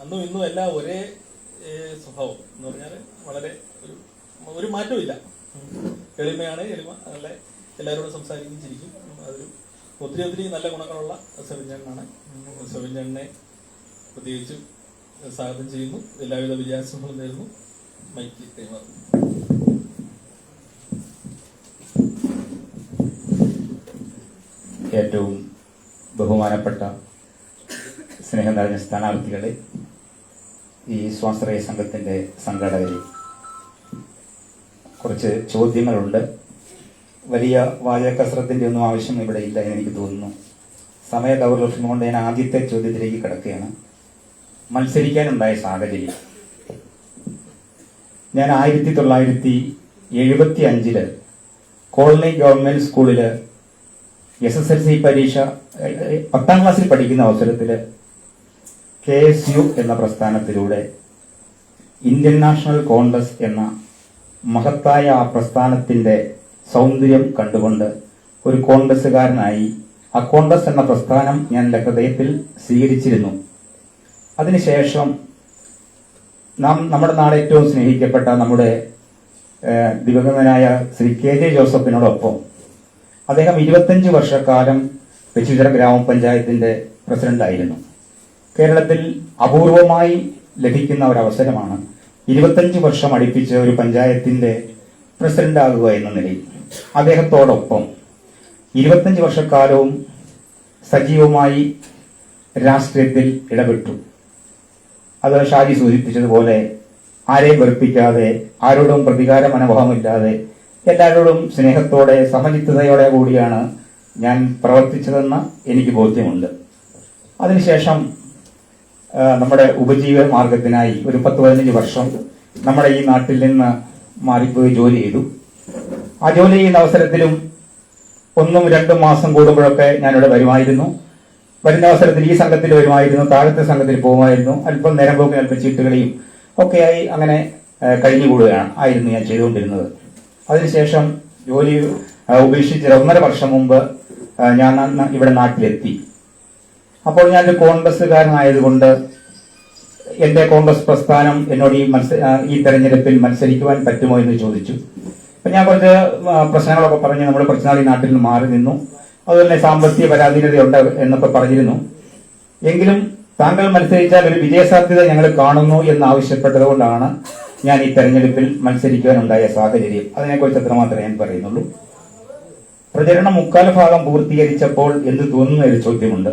അന്നും ഇന്നും എല്ലാം ഒരേ സ്വഭാവം എന്ന് പറഞ്ഞാൽ വളരെ ഒരു മാറ്റവും. എളിമയാണ് എളിമ. നല്ല എല്ലാവരോടും സംസാരിക്കും, ചിരിക്കും. അതൊരു ഒത്തിരി നല്ല ഗുണങ്ങളുള്ള സെവിൻചേട്ടനാണ്. സെവിൻചേട്ടനെ പ്രത്യേകിച്ചും സ്വാഗതം ചെയ്യുന്നു. എല്ലാവിധ വിജയാശംസകളും നേരുന്നു. മൈക്ക് കൈമാറുന്നു. ഏറ്റവും ബഹുമാനപ്പെട്ട സ്നേഹം നിറഞ്ഞ സ്ഥാനാർത്ഥികളെ, ഈ സ്വാശ്രയ സംഘത്തിന്റെ സംഘാടകരെ, കുറച്ച് ചോദ്യങ്ങളുണ്ട്. വലിയ വാചകസരത്തിന്റെ ഒന്നും ആവശ്യം ഇവിടെ ഇല്ല എന്ന് എനിക്ക് തോന്നുന്നു. സമയ ദൗർലഭ്യം കൊണ്ട് ഞാൻ ആദ്യത്തെ ചോദ്യത്തിലേക്ക് കിടക്കുകയാണ്. മത്സരിക്കാനുണ്ടായ സാഹചര്യം. ഞാൻ 1975 കോളനി ഗവൺമെന്റ് സ്കൂളില് SSLC പരീക്ഷ 10ാം ക്ലാസ്സിൽ പഠിക്കുന്ന അവസരത്തില് KSU എന്ന പ്രസ്ഥാനത്തിലൂടെ ഇന്ത്യൻ നാഷണൽ കോൺഗ്രസ് എന്ന മഹത്തായ ആ പ്രസ്ഥാനത്തിന്റെ സൗന്ദര്യം കണ്ടുകൊണ്ട് ഒരു കോൺഗ്രസ്സുകാരനായി ആ കോൺഗ്രസ് എന്ന പ്രസ്ഥാനം ഞാൻ എന്റെ ഹൃദയത്തിൽ സ്വീകരിച്ചിരുന്നു. അതിനുശേഷം നമ്മുടെ നാട് ഏറ്റവും സ്നേഹിക്കപ്പെട്ട നമ്മുടെ ദിവംഗതനായ ശ്രീ KJ ജോസഫിനോടൊപ്പം അദ്ദേഹം 25 വർഷക്കാലം വെച്ചുചിറ ഗ്രാമപഞ്ചായത്തിന്റെ പ്രസിഡന്റായിരുന്നു. കേരളത്തിൽ അപൂർവമായി ലഭിക്കുന്ന ഒരു അവസരമാണ് 25 വർഷം അടുപ്പിച്ച് ഒരു പഞ്ചായത്തിന്റെ പ്രസിഡന്റ് ആകുക എന്ന നിലയിൽ. അദ്ദേഹത്തോടൊപ്പം 25 വർഷക്കാലവും സജീവമായി രാഷ്ട്രീയത്തിൽ ഇടപെട്ടു. അത് ഷാജി സൂചിപ്പിച്ചതുപോലെ ആരെയും വെറുപ്പിക്കാതെ, ആരോടും പ്രതികാര മനോഭാവമില്ലാതെ, എല്ലാവരോടും സ്നേഹത്തോടെ സമചിത്തതയോടെ കൂടിയാണ് ഞാൻ പ്രവർത്തിച്ചതെന്ന് എനിക്ക് ബോധ്യമുണ്ട്. അതിനുശേഷം നമ്മുടെ ഉപജീവന മാർഗത്തിനായി ഒരു 10-15 വർഷം നമ്മുടെ ഈ നാട്ടിൽ നിന്ന് മാറിപ്പോയി ജോലി ചെയ്തു. ആ ജോലി ചെയ്യുന്ന അവസരത്തിലും 1-2 മാസം കൂടുമ്പോഴൊക്കെ ഞാനിവിടെ വരുമായിരുന്നു. വരുന്ന അവസരത്തിൽ ഈ സംഘത്തിൽ വരുമായിരുന്നു, താഴത്തെ സംഘത്തിൽ പോകുമായിരുന്നു. അല്പം നേരം പോക്കി അല്പം ചീട്ടുകളിയും ഒക്കെയായി അങ്ങനെ ആയിരുന്നു ഞാൻ ചെയ്തുകൊണ്ടിരുന്നത്. അതിനുശേഷം ജോലി ഉപേക്ഷിച്ച് 1.5 വർഷം മുമ്പ് ഞാൻ ഇവിടെ നാട്ടിലെത്തി. അപ്പോൾ ഞാനൊരു കോൺഗ്രസ്സുകാരനായതുകൊണ്ട് എന്റെ കോൺഗ്രസ് പ്രസ്ഥാനം എന്നോട് ഈ തെരഞ്ഞെടുപ്പിൽ മത്സരിക്കുവാൻ പറ്റുമോ എന്ന് ചോദിച്ചു. അപ്പൊ ഞാൻ കുറച്ച് പ്രശ്നങ്ങളൊക്കെ പറഞ്ഞ് നമ്മൾ കുറച്ചുനാൾ ഈ നാട്ടിൽ നിന്ന് മാറി നിന്നു. അതുപോലെ സാമ്പത്തിക പരാധീനതയുണ്ട് എന്നൊക്കെ പറഞ്ഞിരുന്നു. എങ്കിലും താങ്കൾ മത്സരിച്ചാൽ ഒരു വിജയസാധ്യത ഞങ്ങൾ കാണുന്നു എന്ന് ആവശ്യപ്പെട്ടതുകൊണ്ടാണ് ഞാൻ ഈ തെരഞ്ഞെടുപ്പിൽ മത്സരിക്കുവാനുണ്ടായ സാഹചര്യം. അതിനെക്കുറിച്ച് അത്രമാത്രമേ ഞാൻ പറയുന്നുള്ളൂ. പ്രചരണം 3/4 ഭാഗം പൂർത്തീകരിച്ചപ്പോൾ എന്ത് തോന്നുന്ന ഒരു ചോദ്യമുണ്ട്.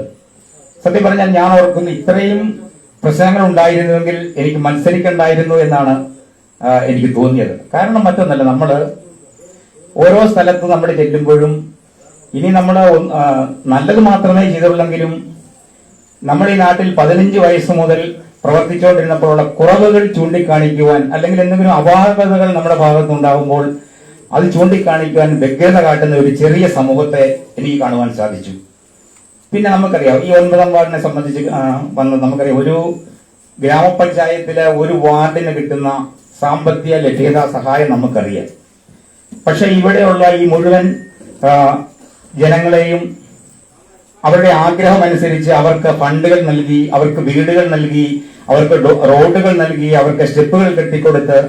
സത്യം പറഞ്ഞാൽ ഞാൻ ഓർക്കുന്നു, ഇത്രയും പ്രശ്നങ്ങൾ ഉണ്ടായിരുന്നുവെങ്കിൽ എനിക്ക് മത്സരിക്കണ്ടായിരുന്നു എന്നാണ് എനിക്ക് തോന്നിയത്. കാരണം മറ്റൊന്നല്ല, നമ്മൾ ഓരോ സ്ഥലത്ത് നമ്മൾ ചെല്ലുമ്പോഴും ഇനി നമ്മൾ നല്ലത് മാത്രമേ ചെയ്തുള്ളെങ്കിലും നമ്മൾ ഈ നാട്ടിൽ 15 വയസ്സ് മുതൽ പ്രവർത്തിച്ചുകൊണ്ടിരുന്നപ്പോഴുള്ള കുറവുകൾ ചൂണ്ടിക്കാണിക്കുവാൻ, അല്ലെങ്കിൽ എന്തെങ്കിലും അപാകതകൾ നമ്മുടെ ഭാഗത്തുണ്ടാകുമ്പോൾ അത് ചൂണ്ടിക്കാണിക്കുവാൻ വ്യഗ്രത കാട്ടുന്ന ഒരു ചെറിയ സമൂഹത്തെ എനിക്ക് കാണുവാൻ സാധിച്ചു. പിന്നെ നമുക്കറിയാം, ഈ 9ാം വാർഡിനെ സംബന്ധിച്ച് നമുക്കറിയാം, ഒരു ഗ്രാമപഞ്ചായത്തിലെ ഒരു വാർഡിന് കിട്ടുന്ന സാമ്പത്തിക ലഭ്യത സഹായം നമുക്കറിയാം. പക്ഷെ ഇവിടെയുള്ള ഈ മുഴുവൻ ജനങ്ങളെയും അവരുടെ ആഗ്രഹം അനുസരിച്ച് അവർക്ക് ഫണ്ടുകൾ നൽകി, അവർക്ക് വീടുകൾ നൽകി, അവർക്ക് റോഡുകൾ നൽകി, അവർക്ക് സ്റ്റെപ്പുകൾ കെട്ടിക്കൊടുത്ത്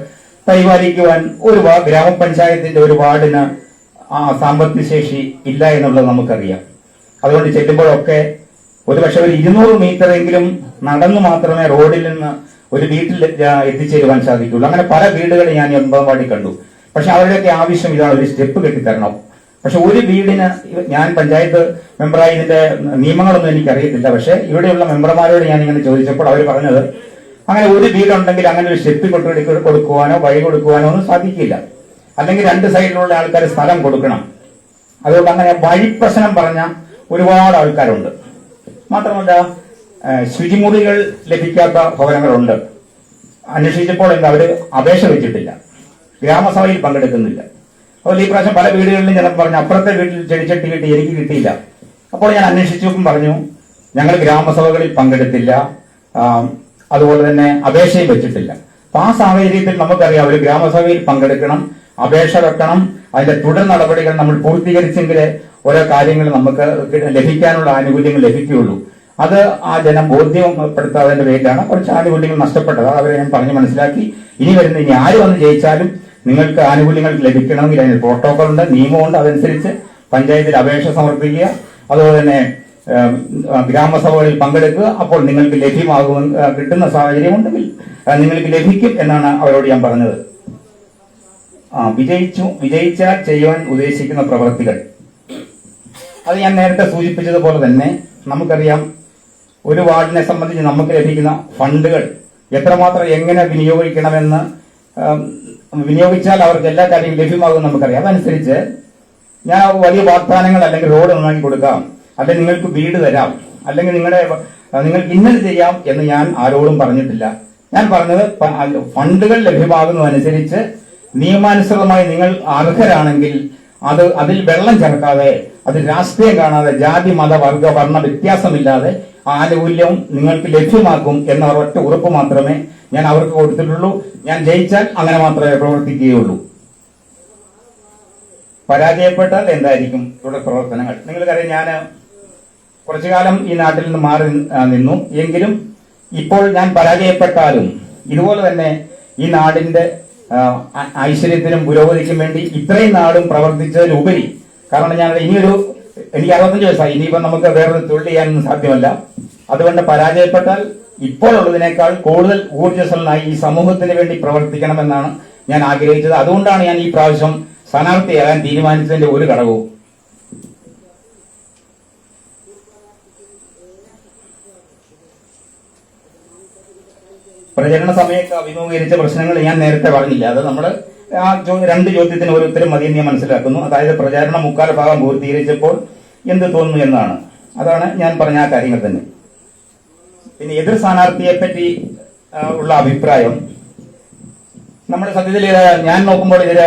പരിപാലിക്കുവാൻ ഒരു ഗ്രാമപഞ്ചായത്തിന്റെ ഒരു വാർഡിന് സാമ്പത്തിക ശേഷി ഇല്ല എന്നുള്ളത് നമുക്കറിയാം. അതുകൊണ്ട് ചെല്ലുമ്പോഴൊക്കെ ഒരുപക്ഷെ ഒരു 200 മീറ്ററെങ്കിലും നടന്നു മാത്രമേ റോഡിൽ നിന്ന് ഒരു വീട്ടിൽ എത്തിച്ചേരുവാൻ സാധിക്കുള്ളൂ. അങ്ങനെ പല വീടുകൾ ഞാൻ 9ാം വാർഡിൽ കണ്ടു. പക്ഷെ അവരുടെയൊക്കെ ആവശ്യം ഇതാണ്, ഒരു സ്റ്റെപ്പ് കെട്ടിത്തരണം. പക്ഷെ ഒരു വീടിന്, ഞാൻ പഞ്ചായത്ത് മെമ്പറായി ഇതിന്റെ നിയമങ്ങളൊന്നും എനിക്കറിയത്തില്ല, പക്ഷെ ഇവിടെയുള്ള മെമ്പർമാരോട് ഞാൻ ഇങ്ങനെ ചോദിച്ചപ്പോൾ അവർ പറഞ്ഞത്, അങ്ങനെ ഒരു വീടുണ്ടെങ്കിൽ അങ്ങനെ ഒരു സ്റ്റെപ്പ് കൊടുക്കുവാനോ വഴി കൊടുക്കുവാനോ ഒന്നും സാധിക്കില്ല. അല്ലെങ്കിൽ 2 സൈഡിലുള്ള ആൾക്കാർ സ്ഥലം കൊടുക്കണം. അതുകൊണ്ട് അങ്ങനെ വഴി പ്രശ്നം പറഞ്ഞ ഒരുപാട് ആൾക്കാരുണ്ട്. മാത്രമല്ല ശുചിമുറികൾ ലഭിക്കാത്ത ഭവനങ്ങളുണ്ട്. അന്വേഷിച്ചപ്പോൾ എന്താ, അവര് അപേക്ഷ വെച്ചിട്ടില്ല, ഗ്രാമസഭയിൽ പങ്കെടുക്കുന്നില്ല. അതുപോലെ ഈ പ്രാവശ്യം പല വീടുകളിലും ഞാൻ പറഞ്ഞു, അപ്പുറത്തെ വീട്ടിൽ ചെടിച്ചട്ടി കിട്ടി, എനിക്ക് കിട്ടിയില്ല. അപ്പോൾ ഞാൻ അന്വേഷിച്ചപ്പോൾ പറഞ്ഞു, ഞങ്ങൾ ഗ്രാമസഭകളിൽ പങ്കെടുത്തില്ല, അതുപോലെ തന്നെ അപേക്ഷയും വെച്ചിട്ടില്ല. അപ്പൊ ആ സാഹചര്യത്തിൽ നമുക്കറിയാം, ഒരു ഗ്രാമസഭയിൽ പങ്കെടുക്കണം, അപേക്ഷ വെക്കണം, അതിന്റെ തുടർ നടപടികൾ നമ്മൾ പൂർത്തീകരിച്ചെങ്കിലേ ഓരോ കാര്യങ്ങൾ നമുക്ക് ലഭിക്കാനുള്ള ആനുകൂല്യങ്ങൾ ലഭിക്കുകയുള്ളൂ. അത് ആ ജനം ബോധ്യപ്പെടുത്താതിന്റെ പേരിലാണ് കുറച്ച് ആനുകൂല്യങ്ങൾ നഷ്ടപ്പെട്ടത്. അവരെ ഞാൻ പറഞ്ഞ് മനസ്സിലാക്കി, ഇനി ആര് വന്ന് ജയിച്ചാലും നിങ്ങൾക്ക് ആനുകൂല്യങ്ങൾ ലഭിക്കണമെങ്കിൽ അതിന് പ്രോട്ടോകോൾ ഉണ്ട്, നിയമമുണ്ട്. അതനുസരിച്ച് പഞ്ചായത്തിൽ അപേക്ഷ സമർപ്പിക്കുക, അതുപോലെ തന്നെ ഗ്രാമസഭകളിൽ പങ്കെടുക്കുക. അപ്പോൾ നിങ്ങൾക്ക് കിട്ടുന്ന സാഹചര്യമുണ്ടെങ്കിൽ നിങ്ങൾക്ക് ലഭിക്കും എന്നാണ് അവരോട് ഞാൻ പറഞ്ഞത്. വിജയിച്ചാൽ ചെയ്യുവാൻ ഉദ്ദേശിക്കുന്ന പ്രവൃത്തികൾ, അത് ഞാൻ നേരത്തെ സൂചിപ്പിച്ചതുപോലെ തന്നെ നമുക്കറിയാം, ഒരു വാർഡിനെ സംബന്ധിച്ച് നമുക്ക് ലഭിക്കുന്ന ഫണ്ടുകൾ എത്രമാത്രം എങ്ങനെ വിനിയോഗിക്കണമെന്ന്, വിനിയോഗിച്ചാൽ അവർക്ക് എല്ലാ കാര്യങ്ങളും ലഭ്യമാകും നമുക്കറിയാം. അതനുസരിച്ച് ഞാൻ വലിയ വാഗ്ദാനങ്ങൾ, അല്ലെങ്കിൽ റോഡ് നന്നാക്കി കൊടുക്കാം, അല്ലെങ്കിൽ നിങ്ങൾക്ക് വീട് തരാം, അല്ലെങ്കിൽ നിങ്ങൾക്ക് ഇന്നത് ചെയ്യാം എന്ന് ഞാൻ ആരോടും പറഞ്ഞിട്ടില്ല. ഞാൻ പറഞ്ഞത് ഫണ്ടുകൾ ലഭ്യമാകുന്നതനുസരിച്ച് നിയമാനുസൃതമായി നിങ്ങൾ അർഹരാണെങ്കിൽ അതിൽ വെള്ളം ചേർക്കാതെ, അതിൽ രാഷ്ട്രീയം കാണാതെ, ജാതി മത വർഗ വർണ്ണ വ്യത്യാസമില്ലാതെ ആനുകൂല്യം നിങ്ങൾക്ക് ലഭ്യമാക്കും എന്ന ഒരൊറ്റ ഉറപ്പ് മാത്രമേ ഞാൻ അവർക്ക് കൊടുത്തിട്ടുള്ളൂ. ഞാൻ ജയിച്ചാൽ അങ്ങനെ മാത്രമേ പ്രവർത്തിക്കുകയുള്ളൂ. പരാജയപ്പെട്ടാൽ എന്തായിരിക്കും ഇവിടെ പ്രവർത്തനങ്ങൾ? നിങ്ങൾക്കറിയാം, ഞാൻ കുറച്ചു കാലം ഈ നാട്ടിൽ നിന്ന് മാറി നിന്നു. എങ്കിലും ഇപ്പോൾ ഞാൻ പരാജയപ്പെട്ടാലും ഇതുപോലെ തന്നെ ഈ നാടിന്റെ ഐശ്വര്യത്തിനും പുരോഗതിക്കും വേണ്ടി ഇത്രയും നാളും പ്രവർത്തിച്ചതിലുപരി, കാരണം എനിക്ക് 65 വയസ്സായി, ഇനിയിപ്പോ നമുക്ക് വേറൊരു തൊഴിൽ ചെയ്യാനൊന്നും സാധ്യമല്ല. അതുകൊണ്ട് പരാജയപ്പെട്ടാൽ ഇപ്പോഴുള്ളതിനേക്കാൾ കൂടുതൽ ഊർജ്ജസ്വലനായി ഈ സമൂഹത്തിന് വേണ്ടി പ്രവർത്തിക്കണമെന്നാണ് ഞാൻ ആഗ്രഹിച്ചത്. അതുകൊണ്ടാണ് ഞാൻ ഈ പ്രാവശ്യം സ്ഥാനാർത്ഥിയാകാൻ തീരുമാനിച്ചതിന്റെ ഒരു ഘടകവും. പ്രചരണ സമയത്ത് അഭിമുഖീകരിച്ച പ്രശ്നങ്ങൾ ഞാൻ നേരത്തെ പറഞ്ഞില്ല. അത് നമ്മൾ ആ 2 ചോദ്യത്തിന് ഒരു ഉത്തരം മതിയെന്ന് ഞാൻ മനസ്സിലാക്കുന്നു. അതായത് പ്രചാരണം 3/4 ഭാഗം പൂർത്തീകരിച്ചപ്പോൾ എന്ത് തോന്നുന്നു എന്നതാണ്. അതാണ് ഞാൻ പറഞ്ഞ ആ കാര്യങ്ങൾ തന്നെ. പിന്നെ എതിർ സ്ഥാനാർത്ഥിയെ പറ്റി ഉള്ള അഭിപ്രായം, നമ്മുടെ സത്യത്തിൽ ഞാൻ നോക്കുമ്പോൾ ഇതൊരു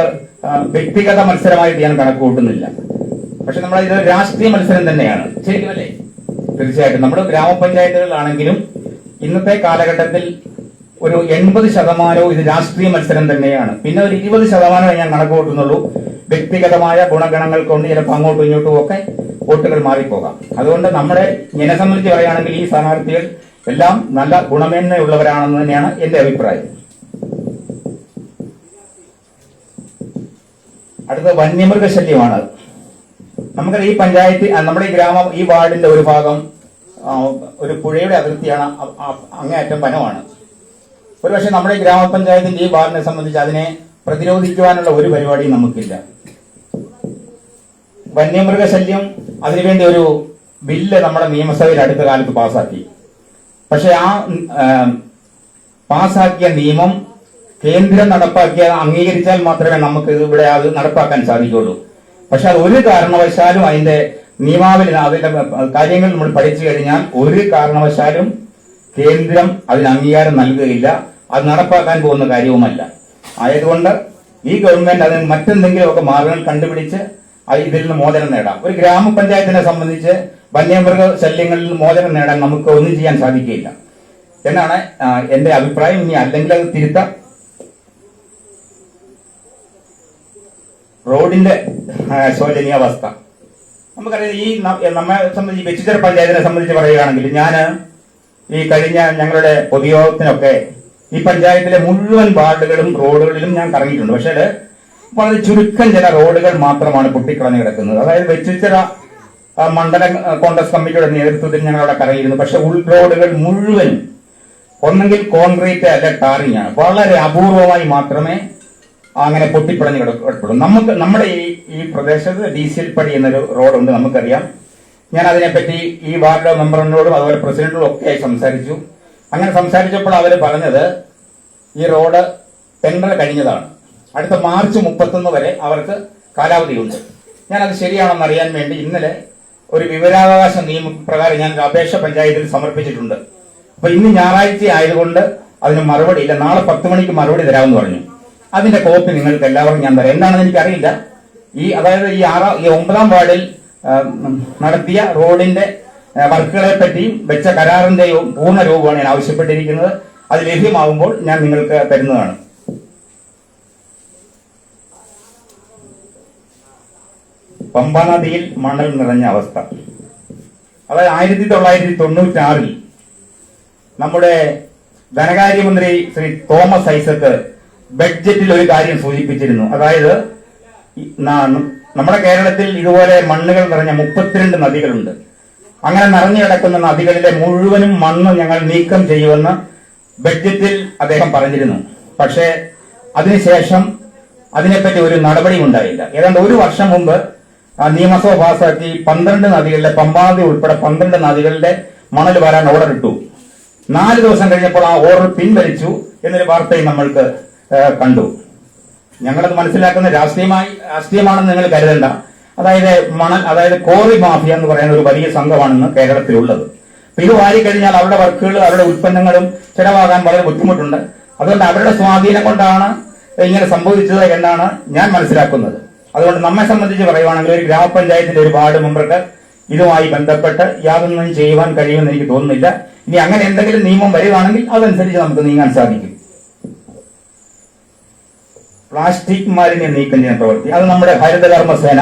വ്യക്തിഗത മത്സരമായിട്ട് ഞാൻ കണക്ക് കൂട്ടുന്നില്ല. പക്ഷെ നമ്മൾ ഇതൊരു രാഷ്ട്രീയ മത്സരം തന്നെയാണ് ശരിക്കും അല്ലേ? തീർച്ചയായിട്ടും നമ്മുടെ ഗ്രാമപഞ്ചായത്തുകളിലാണെങ്കിലും ഇന്നത്തെ കാലഘട്ടത്തിൽ ഒരു 80% ഇത് രാഷ്ട്രീയ മത്സരം തന്നെയാണ്. പിന്നെ ഒരു 20% ഞാൻ കണക്ക് കൂട്ടുന്നുള്ളൂ. വ്യക്തിഗതമായ ഗുണഗണങ്ങൾ കൊണ്ട് ചിലപ്പോൾ അങ്ങോട്ടും ഇങ്ങോട്ടും ഒക്കെ വോട്ടുകൾ മാറിപ്പോകാം. അതുകൊണ്ട് നമ്മുടെ എന്നെ സംബന്ധിച്ച് പറയുകയാണെങ്കിൽ ഈ സ്ഥാനാർത്ഥികൾ എല്ലാം നല്ല ഗുണമേന്മയുള്ളവരാണെന്ന് തന്നെയാണ് എന്റെ അഭിപ്രായം. അടുത്ത വന്യമൃഗശല്യമാണ്. നമുക്കറിയാം ഈ പഞ്ചായത്ത്, നമ്മുടെ ഈ ഗ്രാമം, ഈ വാർഡിന്റെ ഒരു ഭാഗം ഒരു പുഴയുടെ അതിർത്തിയാണ്, അങ്ങേയറ്റം വനമാണ്. ഒരുപക്ഷെ നമ്മുടെ ഗ്രാമപഞ്ചായത്തിന്റെ ഈ വാർഡിനെ സംബന്ധിച്ച് അതിനെ പ്രതിരോധിക്കുവാനുള്ള ഒരു പരിപാടിയും നമുക്കില്ല. വന്യമൃഗശല്യം, അതിനുവേണ്ടി ഒരു ബില്ല് നമ്മുടെ നിയമസഭയിൽ അടുത്ത കാലത്ത് പാസാക്കി. പക്ഷെ ആ പാസാക്കിയ നിയമം കേന്ദ്രം നടപ്പാക്കിയ അംഗീകരിച്ചാൽ മാത്രമേ നമുക്ക് ഇവിടെ അത് നടപ്പാക്കാൻ സാധിക്കുള്ളൂ. പക്ഷെ അത് ഒരു കാരണവശാലും അതിന്റെ നിയമാവലി, അതിന്റെ കാര്യങ്ങൾ നമ്മൾ പഠിച്ചു കഴിഞ്ഞാൽ ഒരു കാരണവശാലും കേന്ദ്രം അതിന് അംഗീകാരം നൽകുകയില്ല. അത് നടപ്പാക്കാൻ പോകുന്ന കാര്യവുമല്ല. ആയതുകൊണ്ട് ഈ ഗവൺമെന്റ് അതിന് മറ്റെന്തെങ്കിലുമൊക്കെ മാർഗങ്ങൾ കണ്ടുപിടിച്ച് ഇതിൽ നിന്ന് മോചനം നേടാം. ഒരു ഗ്രാമപഞ്ചായത്തിനെ സംബന്ധിച്ച് വന്യമൃഗ ശല്യങ്ങളിൽ നിന്ന് മോചനം നേടാൻ നമുക്ക് ഒന്നും ചെയ്യാൻ സാധിക്കുകയില്ല എന്നാണ് എന്റെ അഭിപ്രായം. ഇനി അല്ലെങ്കിൽ അത് തിരുത്താം. റോഡിന്റെ ശോചനീയാവസ്ഥ നമുക്കറിയാം. ഈ നമ്മെ സംബന്ധിച്ച് വെച്ചിച്ചിറ പഞ്ചായത്തിനെ സംബന്ധിച്ച് പറയുകയാണെങ്കിൽ, ഞാൻ ഈ കഴിഞ്ഞ ഞങ്ങളുടെ പൊതുയോഗത്തിനൊക്കെ ഈ പഞ്ചായത്തിലെ മുഴുവൻ വാർഡുകളും റോഡുകളിലും ഞാൻ കറങ്ങിയിട്ടുണ്ട്. പക്ഷേ വളരെ ചുരുക്കം ചില റോഡുകൾ മാത്രമാണ് പൊട്ടിക്കളഞ്ഞു കിടക്കുന്നത്. അതായത് വെച്ചിച്ചിറ മണ്ഡലം കോൺഗ്രസ് കമ്മിറ്റിയുടെ നേതൃത്വത്തിൽ ഞങ്ങൾ അവിടെ കറങ്ങിയിരുന്നു. പക്ഷെ ഉൾ റോഡുകൾ മുഴുവനും ഒന്നെങ്കിൽ കോൺക്രീറ്റ് അല്ല ടാറിംഗ് ആണ്. വളരെ അപൂർവമായി മാത്രമേ അങ്ങനെ പൊട്ടിപ്പടഞ്ഞു കിടപ്പെടും. നമ്മുടെ ഈ പ്രദേശത്ത് DCL പടി എന്നൊരു റോഡുണ്ട്, നമുക്കറിയാം. ഞാൻ അതിനെപ്പറ്റി ഈ വാർഡ് മെമ്പറിനോടും അതുപോലെ പ്രസിഡന്റിനോടും ഒക്കെയായി സംസാരിച്ചു. അങ്ങനെ സംസാരിച്ചപ്പോൾ അവർ പറഞ്ഞത് ഈ റോഡ് ടെൻഡർ കഴിഞ്ഞതാണ്, അടുത്ത മാർച്ച് 31 വരെ അവർക്ക് കാലാവധിയുണ്ട്. ഞാനത് ശരിയാണെന്ന് അറിയാൻ വേണ്ടി ഇന്നലെ ഒരു വിവരാവകാശ നിയമപ്രകാരം ഞാൻ ഒരു അപേക്ഷ പഞ്ചായത്തിൽ സമർപ്പിച്ചിട്ടുണ്ട്. അപ്പൊ ഇന്ന് ഞായറാഴ്ച ആയതുകൊണ്ട് അതിന് മറുപടി ഇല്ല. നാളെ 10 മണിക്ക് മറുപടി തരാമെന്ന് പറഞ്ഞു. അതിന്റെ കോപ്പി നിങ്ങൾക്ക് എല്ലാവർക്കും ഞാൻ തരാം. എന്താണെന്ന് എനിക്കറിയില്ല. അതായത് ഈ 9ാം വാർഡിൽ നടത്തിയ റോഡിന്റെ വർക്കുകളെ പറ്റിയും വെച്ച കരാറിന്റെ പൂർണ്ണ രൂപമാണ് ഞാൻ ആവശ്യപ്പെട്ടിരിക്കുന്നത്. അത് ലഭ്യമാകുമ്പോൾ ഞാൻ നിങ്ങൾക്ക് തരുന്നതാണ്. പമ്പാ നദിയിൽ മണൽ നിറഞ്ഞ അവസ്ഥ. അതായത് 1996 നമ്മുടെ ധനകാര്യമന്ത്രി ശ്രീ തോമസ് ഐസക് ബഡ്ജറ്റിൽ ഒരു കാര്യം സൂചിപ്പിച്ചിരുന്നു. അതായത് നമ്മുടെ കേരളത്തിൽ ഇതുപോലെ മണ്ണുകൾ നിറഞ്ഞ 32 നദികളുണ്ട്. അങ്ങനെ നിറഞ്ഞു കിടക്കുന്ന നദികളിലെ മുഴുവനും മണ്ണ് ഞങ്ങൾ നീക്കം ചെയ്യുമെന്ന് ബഡ്ജറ്റിൽ അദ്ദേഹം പറഞ്ഞിരുന്നു. പക്ഷേ അതിനുശേഷം അതിനെപ്പറ്റി ഒരു നടപടിയും ഉണ്ടായില്ല. ഏതാണ്ട് ഒരു വർഷം മുമ്പ് നിയമസഭ പാസാക്കി 12 നദികളിലെ, പമ്പാ നദി ഉൾപ്പെടെ 12 നദികളുടെ മണൽ വരാൻ ഓർഡർ ഇട്ടു. 4 ദിവസം കഴിഞ്ഞപ്പോൾ ആ ഓർഡർ പിൻവലിച്ചു എന്നൊരു വാർത്തയും നമ്മൾക്ക് കണ്ടു. ഞങ്ങളത് മനസ്സിലാക്കുന്ന രാഷ്ട്രീയമാണെന്ന് നിങ്ങൾ കരുതണ്ട. അതായത് കോറി മാഫിയ എന്ന് പറയുന്ന ഒരു വലിയ സംഘമാണെന്ന് കേരളത്തിലുള്ളത്. ഇത് വാരിക്കഴിഞ്ഞാൽ അവരുടെ വർക്കുകൾ, അവരുടെ ഉൽപ്പന്നങ്ങളും ചെലവാകാൻ വളരെ ബുദ്ധിമുട്ടുണ്ട്. അതുകൊണ്ട് അവരുടെ സ്വാധീനം കൊണ്ടാണ് ഇങ്ങനെ സംഭവിച്ചത് എന്നാണ് ഞാൻ മനസ്സിലാക്കുന്നത്. അതുകൊണ്ട് നമ്മെ സംബന്ധിച്ച് പറയുവാണെങ്കിൽ ഒരു ഗ്രാമപഞ്ചായത്തിന്റെ ഒരു വാർഡ് മെമ്പർക്ക് ഇതുമായി ബന്ധപ്പെട്ട് യാതൊന്നും ചെയ്യുവാൻ കഴിയുമെന്ന് എനിക്ക് തോന്നുന്നില്ല. ഇനി അങ്ങനെ എന്തെങ്കിലും നിയമം വരികയാണെങ്കിൽ അതനുസരിച്ച് നമുക്ക് നീങ്ങാൻ സാധിക്കും. പ്ലാസ്റ്റിക് മാലിന്യം നീക്കം ചെയ്യുന്ന പ്രവൃത്തി, അത് നമ്മുടെ ഹരിതകർമ്മസേന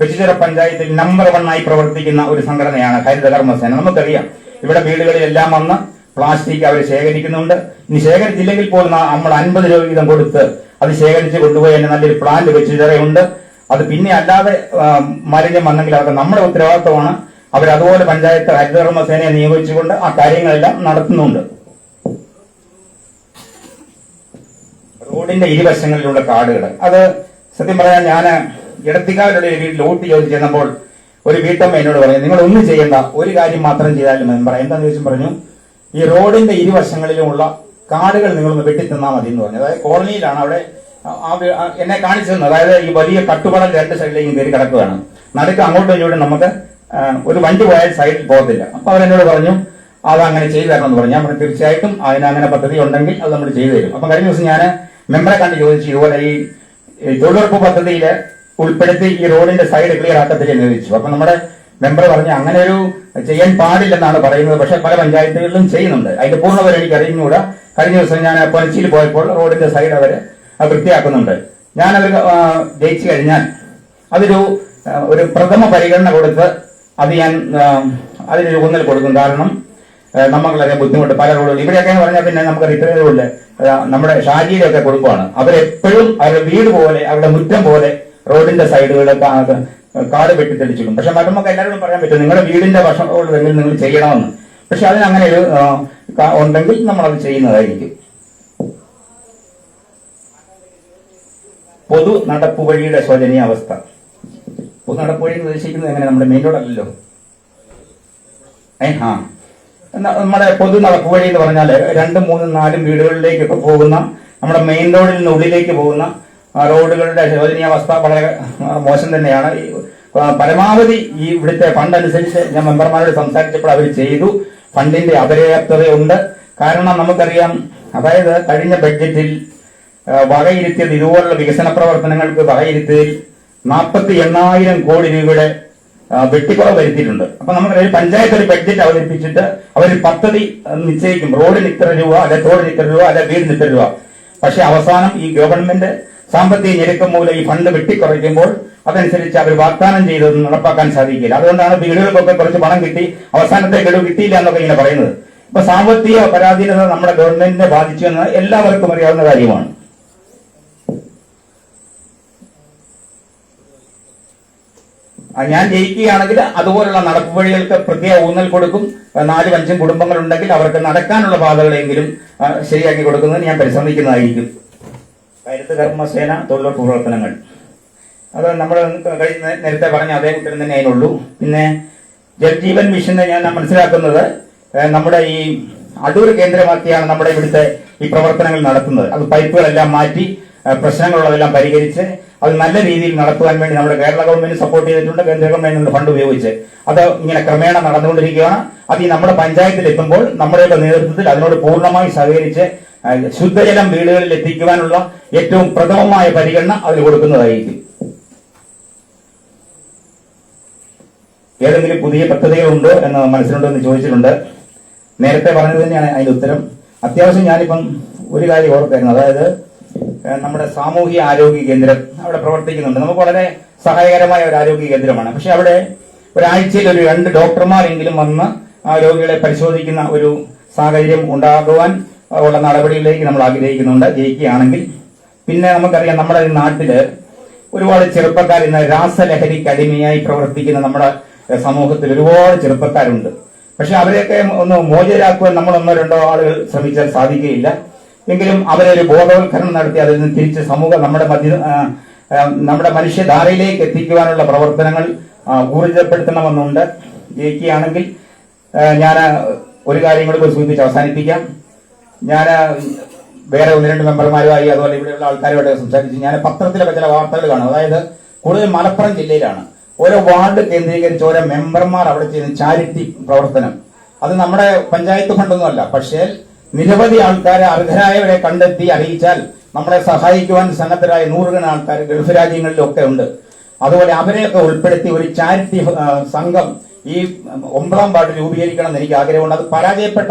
വെച്ചിച്ചിറ പഞ്ചായത്തിൽ നമ്പർ 1 ആയി പ്രവർത്തിക്കുന്ന ഒരു സംഘടനയാണ് ഹരിതകർമ്മസേന. നമുക്കറിയാം ഇവിടെ വീടുകളിലെല്ലാം വന്ന് പ്ലാസ്റ്റിക് അവർ ശേഖരിക്കുന്നുണ്ട്. ഇനി ശേഖരിച്ചില്ലെങ്കിൽ പോലും നമ്മൾ 50 രൂപ വീതം കൊടുത്ത് അത് ശേഖരിച്ച് കൊണ്ടുപോയി തന്നെ നല്ലൊരു പ്ലാന്റ് വെച്ചിച്ചിറയുണ്ട്. അത് പിന്നെ അല്ലാതെ മാലിന്യം വന്നെങ്കിൽ അതൊക്കെ നമ്മുടെ ഉത്തരവാദിത്വമാണ്. അവരതുപോലെ പഞ്ചായത്ത് ഹരിതകർമ്മസേനയെ നിയോഗിച്ചുകൊണ്ട് ആ കാര്യങ്ങളെല്ലാം നടത്തുന്നുണ്ട്. റോഡിന്റെ ഇരുവശങ്ങളിലുള്ള കാടുകൾ, അത് സത്യം പറയാൻ ഞാൻ ഇടത്തിക്കാവിലുള്ള ഒരു വീട്ടിൽ ഊട്ടി ചോദിച്ചു ചെന്നപ്പോൾ ഒരു വീട്ടമ്മ എന്നോട് പറഞ്ഞു, നിങ്ങൾ ഒന്നും ചെയ്യേണ്ട, ഒരു കാര്യം മാത്രം ചെയ്താലും മെമ്പർ. എന്താണെന്ന് ചോദിച്ചു പറഞ്ഞു, ഈ റോഡിന്റെ ഇരുവശങ്ങളിലുമുള്ള കാടുകൾ നിങ്ങളൊന്ന് വെട്ടിത്തന്നാൽ മതി എന്ന് പറഞ്ഞു. അതായത് കോളനിയിലാണ് അവിടെ എന്നെ കാണിച്ചു തന്നത്. അതായത് ഈ വലിയ കട്ടുപടൽ 2 സൈഡിലേക്കും കയറി കിടക്കുകയാണ്. നടുക്ക് അങ്ങോട്ടും ഇങ്ങോട്ടും നമുക്ക് ഒരു വണ്ടി പോയാൽ സൈഡിൽ പോകത്തില്ല. അപ്പൊ അവരെന്നോട് പറഞ്ഞു അത് അങ്ങനെ ചെയ്തു തരണം എന്ന് പറഞ്ഞു. ഞാൻ പറഞ്ഞു തീർച്ചയായിട്ടും അതിനങ്ങനെ പദ്ധതി ഉണ്ടെങ്കിൽ അത് നമ്മൾ ചെയ്തു തരും. അപ്പൊ കഴിഞ്ഞ ദിവസം ഞാൻ മെമ്പറെ കണ്ട് ചോദിച്ചു, ഇതുപോലെ ഈ തൊഴിലുറപ്പ് പദ്ധതിയിൽ ഉൾപ്പെടുത്തി ഈ റോഡിന്റെ സൈഡ് ക്ലിയർ ആക്കത്തില്ല എന്ന് ചോദിച്ചു. അപ്പൊ നമ്മുടെ മെമ്പർ പറഞ്ഞു അങ്ങനെ ഒരു ചെയ്യാൻ പാടില്ലെന്നാണ് പറയുന്നത്, പക്ഷെ പല പഞ്ചായത്തുകളിലും ചെയ്യുന്നുണ്ട്. അതിന്റെ പൂർണ്ണവരെ എനിക്ക് അറിഞ്ഞുകൂടാ. കഴിഞ്ഞ ദിവസം ഞാൻ പൊലച്ചിയിൽ പോയപ്പോൾ റോഡിന്റെ സൈഡ് അവര് വൃത്തിയാക്കുന്നുണ്ട്. ഞാനത് ജയിച്ചു കഴിഞ്ഞാൽ ഒരു പ്രഥമ പരിഗണന കൊടുത്ത് അത് ഞാൻ അതിനൊരു ഊന്നൽ കൊടുക്കും. കാരണം നമുക്കുള്ള ബുദ്ധിമുട്ട് പല റോഡുകൾ ഇവിടെയൊക്കെ എന്ന് പറഞ്ഞാൽ പിന്നെ നമുക്ക് ഇത്രയുമില്ല. നമ്മുടെ ഷാജിയിലൊക്കെ കുടുംബമാണ്, അവരെപ്പോഴും അവരുടെ വീട് പോലെ അവരുടെ മുറ്റം പോലെ റോഡിന്റെ സൈഡുകൾ കാട് വെട്ടിത്തെളിച്ചിടും. പക്ഷെ നമുക്ക് എല്ലാവരോടും പറയാൻ പറ്റും നിങ്ങളുടെ വീടിന്റെ വശങ്ങളിൽ നിങ്ങൾ ചെയ്യണമെന്ന്. പക്ഷെ അതിനങ്ങനെ ഒരു ഉണ്ടെങ്കിൽ നമ്മളത് ചെയ്യുന്നതായിരിക്കും. പൊതു നടപ്പുവഴിയുടെ ശോചനീയാവസ്ഥ. പൊതു നടപ്പുവഴി ഉദ്ദേശിക്കുന്നത് എങ്ങനെ? നമ്മുടെ മെയിൻ റോഡല്ലല്ലോ. നമ്മുടെ പൊതു നടപ്പുവഴി എന്ന് പറഞ്ഞാൽ 2, 3, 4 വീടുകളിലേക്കൊക്കെ പോകുന്ന നമ്മുടെ മെയിൻ റോഡിൽ നിന്ന് ഉള്ളിലേക്ക് പോകുന്ന റോഡുകളുടെ ശോചനീയാവസ്ഥ വളരെ മോശം തന്നെയാണ്. പരമാവധി ഈ ഇവിടുത്തെ ഫണ്ട് അനുസരിച്ച് ഞാൻ മെമ്പർമാരോട് സംസാരിച്ചപ്പോൾ അവർ ചെയ്തു. ഫണ്ടിന്റെ അപര്യാപ്തതയുണ്ട്. കാരണം നമുക്കറിയാം, അതായത് കഴിഞ്ഞ ബഡ്ജറ്റിൽ വകയിരുത്തിയത് ഇതുപോലുള്ള വികസന പ്രവർത്തനങ്ങൾക്ക് വകയിരുത്തിയതിൽ 48,000 കോടി രൂപയുടെ വെട്ടിക്കുറവ് വരുത്തിയിട്ടുണ്ട്. അപ്പൊ നമുക്കറിയാം പഞ്ചായത്ത് ഒരു ബഡ്ജറ്റ് അവതരിപ്പിച്ചിട്ട് അവർ പദ്ധതി നിശ്ചയിക്കും, റോഡിന് ഇത്ര രൂപ, അല്ലെ തോടിന് ഇത്ര രൂപ, അല്ലെ വീടിന് ഇത്ര രൂപ. പക്ഷെ അവസാനം ഈ ഗവൺമെന്റ് സാമ്പത്തിക ഞെരുക്കം മൂലം ഈ ഫണ്ട് വെട്ടിക്കുറയ്ക്കുമ്പോൾ അതനുസരിച്ച് അവർ വാഗ്ദാനം ചെയ്തൊന്നും നടപ്പാക്കാൻ സാധിക്കില്ല. അതുകൊണ്ടാണ് വീടുകൾക്കൊക്കെ കുറച്ച് പണം കിട്ടി, അവസാനത്തെ ഗഡു കിട്ടിയില്ല എന്നൊക്കെ ഇങ്ങനെ പറയുന്നത്. ഇപ്പൊ സാമ്പത്തിക പരാധീനത നമ്മുടെ ഗവൺമെന്റിനെ ബാധിച്ചു എന്ന് എല്ലാവർക്കും അറിയാവുന്ന കാര്യമാണ്. ഞാൻ ജയിക്കുകയാണെങ്കിൽ അതുപോലുള്ള നടപ്പുവഴികൾക്ക് പ്രത്യേക ഊന്നൽ കൊടുക്കും. 4-5 കുടുംബങ്ങൾ ഉണ്ടെങ്കിൽ അവർക്ക് നടക്കാനുള്ള പാതകളെങ്കിലും ശരിയാക്കി കൊടുക്കുന്നതിന് ഞാൻ പരിശ്രമിക്കുന്നതായിരിക്കും. കരുത്ത് കർമ്മസേന തൊഴിലുറപ്പ് പ്രവർത്തനങ്ങൾ അത് നമ്മൾ നേരത്തെ പറഞ്ഞ അതേ ഉത്തരം തന്നെ അതിനുള്ളൂ. പിന്നെ ജൽജീവൻ മിഷനെ ഞാൻ മനസ്സിലാക്കുന്നത് നമ്മുടെ ഈ അടൂർ കേന്ദ്രമാക്കിയാണ് നമ്മുടെ ഇവിടുത്തെ ഈ പ്രവർത്തനങ്ങൾ നടത്തുന്നത്. അത് പൈപ്പുകളെല്ലാം മാറ്റി പ്രശ്നങ്ങളുള്ളതെല്ലാം പരിഹരിച്ച് അത് നല്ല രീതിയിൽ നടത്തുവാൻ വേണ്ടി നമ്മുടെ കേരള ഗവൺമെന്റ് സപ്പോർട്ട് ചെയ്തിട്ടുണ്ട്. കേന്ദ്ര ഗവൺമെന്റിന്റെ ഫണ്ട് ഉപയോഗിച്ച് അത് ഇങ്ങനെ ക്രമേണ നടന്നുകൊണ്ടിരിക്കുകയാണ്. അത് ഈ നമ്മുടെ പഞ്ചായത്തിൽ എത്തുമ്പോൾ നമ്മുടെയൊക്കെ നേതൃത്വത്തിൽ അതിനോട് പൂർണ്ണമായി സഹകരിച്ച് ശുദ്ധജലം വീടുകളിൽ എത്തിക്കുവാനുള്ള ഏറ്റവും പ്രഥമമായ പരിഗണന അതിന് കൊടുക്കുന്നതായിരിക്കും. ഏതെങ്കിലും പുതിയ പദ്ധതികളുണ്ടോ എന്ന് മനസ്സിലുണ്ടോ എന്ന് ചോദിച്ചിട്ടുണ്ട്. നേരത്തെ പറഞ്ഞത് തന്നെയാണ് അതിന്റെ ഉത്തരം. അത്യാവശ്യം ഞാനിപ്പം ഒരു കാര്യം ഓർക്കായിരുന്നു, അതായത് നമ്മുടെ സാമൂഹിക ആരോഗ്യ കേന്ദ്രം അവിടെ പ്രവർത്തിക്കുന്നുണ്ട്. നമുക്ക് വളരെ സഹായകരമായ ഒരു ആരോഗ്യ കേന്ദ്രമാണ്. പക്ഷെ അവിടെ ഒരാഴ്ചയിൽ 2 ഡോക്ടർമാരെങ്കിലും വന്ന് രോഗികളെ പരിശോധിക്കുന്ന ഒരു സാഹചര്യം ഉണ്ടാകുവാൻ ഉള്ള നടപടിയിലേക്ക് നമ്മൾ ആഗ്രഹിക്കുന്നുണ്ട് ജയിക്കുകയാണെങ്കിൽ. പിന്നെ നമുക്കറിയാം നമ്മുടെ നാട്ടില് ഒരുപാട് ചെറുപ്പക്കാർ ഇന്ന് രാസലഹരിക്ക് അടിമയായി പ്രവർത്തിക്കുന്ന നമ്മുടെ സമൂഹത്തിൽ ഒരുപാട് ചെറുപ്പക്കാരുണ്ട്. പക്ഷെ അവരെയൊക്കെ ഒന്ന് മോചിതരാക്കുവാൻ നമ്മൾ 1-2 ആളുകൾ ശ്രമിച്ചാൽ സാധിക്കുകയില്ല. എങ്കിലും അവരെ ഒരു ബോധവൽക്കരണം നടത്തി അതിൽ നിന്ന് തിരിച്ച് സമൂഹം നമ്മുടെ മനുഷ്യധാരയിലേക്ക് എത്തിക്കുവാനുള്ള പ്രവർത്തനങ്ങൾ ഊർജിതപ്പെടുത്തണമെന്നുണ്ട്. ജയിക്കുകയാണെങ്കിൽ ഞാൻ ഒരു കാര്യം കൂടി സൂചിപ്പിച്ച് അവസാനിപ്പിക്കാം. ഞാൻ വേറെ 1-2 മെമ്പർമാരുമായി അതുപോലെ ഇവിടെയുള്ള ആൾക്കാരുമായിട്ട് സംസാരിച്ചു. ഞാൻ പത്രത്തിലൊക്കെ ചില വാർത്തകൾ കാണും. അതായത് കൂടുതൽ മലപ്പുറം ജില്ലയിലാണ് ഓരോ വാർഡ് കേന്ദ്രീകരിച്ച് ഓരോ മെമ്പർമാർ അവിടെ ചെയ്യുന്ന ചാരിറ്റി പ്രവർത്തനം. അത് നമ്മുടെ പഞ്ചായത്ത് ഫണ്ടൊന്നുമല്ല. പക്ഷേ നിരവധി ആൾക്കാരെ അർഹരായവരെ കണ്ടെത്തി അറിയിച്ചാൽ നമ്മളെ സഹായിക്കുവാൻ സന്നദ്ധരായ 100 ആൾക്കാർ ഗൾഫ് രാജ്യങ്ങളിലൊക്കെ ഉണ്ട്. അതുപോലെ അവരെയൊക്കെ ഉൾപ്പെടുത്തി ഒരു ചാരിറ്റി സംഘം ഈ 9-ാം വാർഡ് രൂപീകരിക്കണം എന്ന് എനിക്ക് ആഗ്രഹമുണ്ട്. അത് പരാജയപ്പെട്ട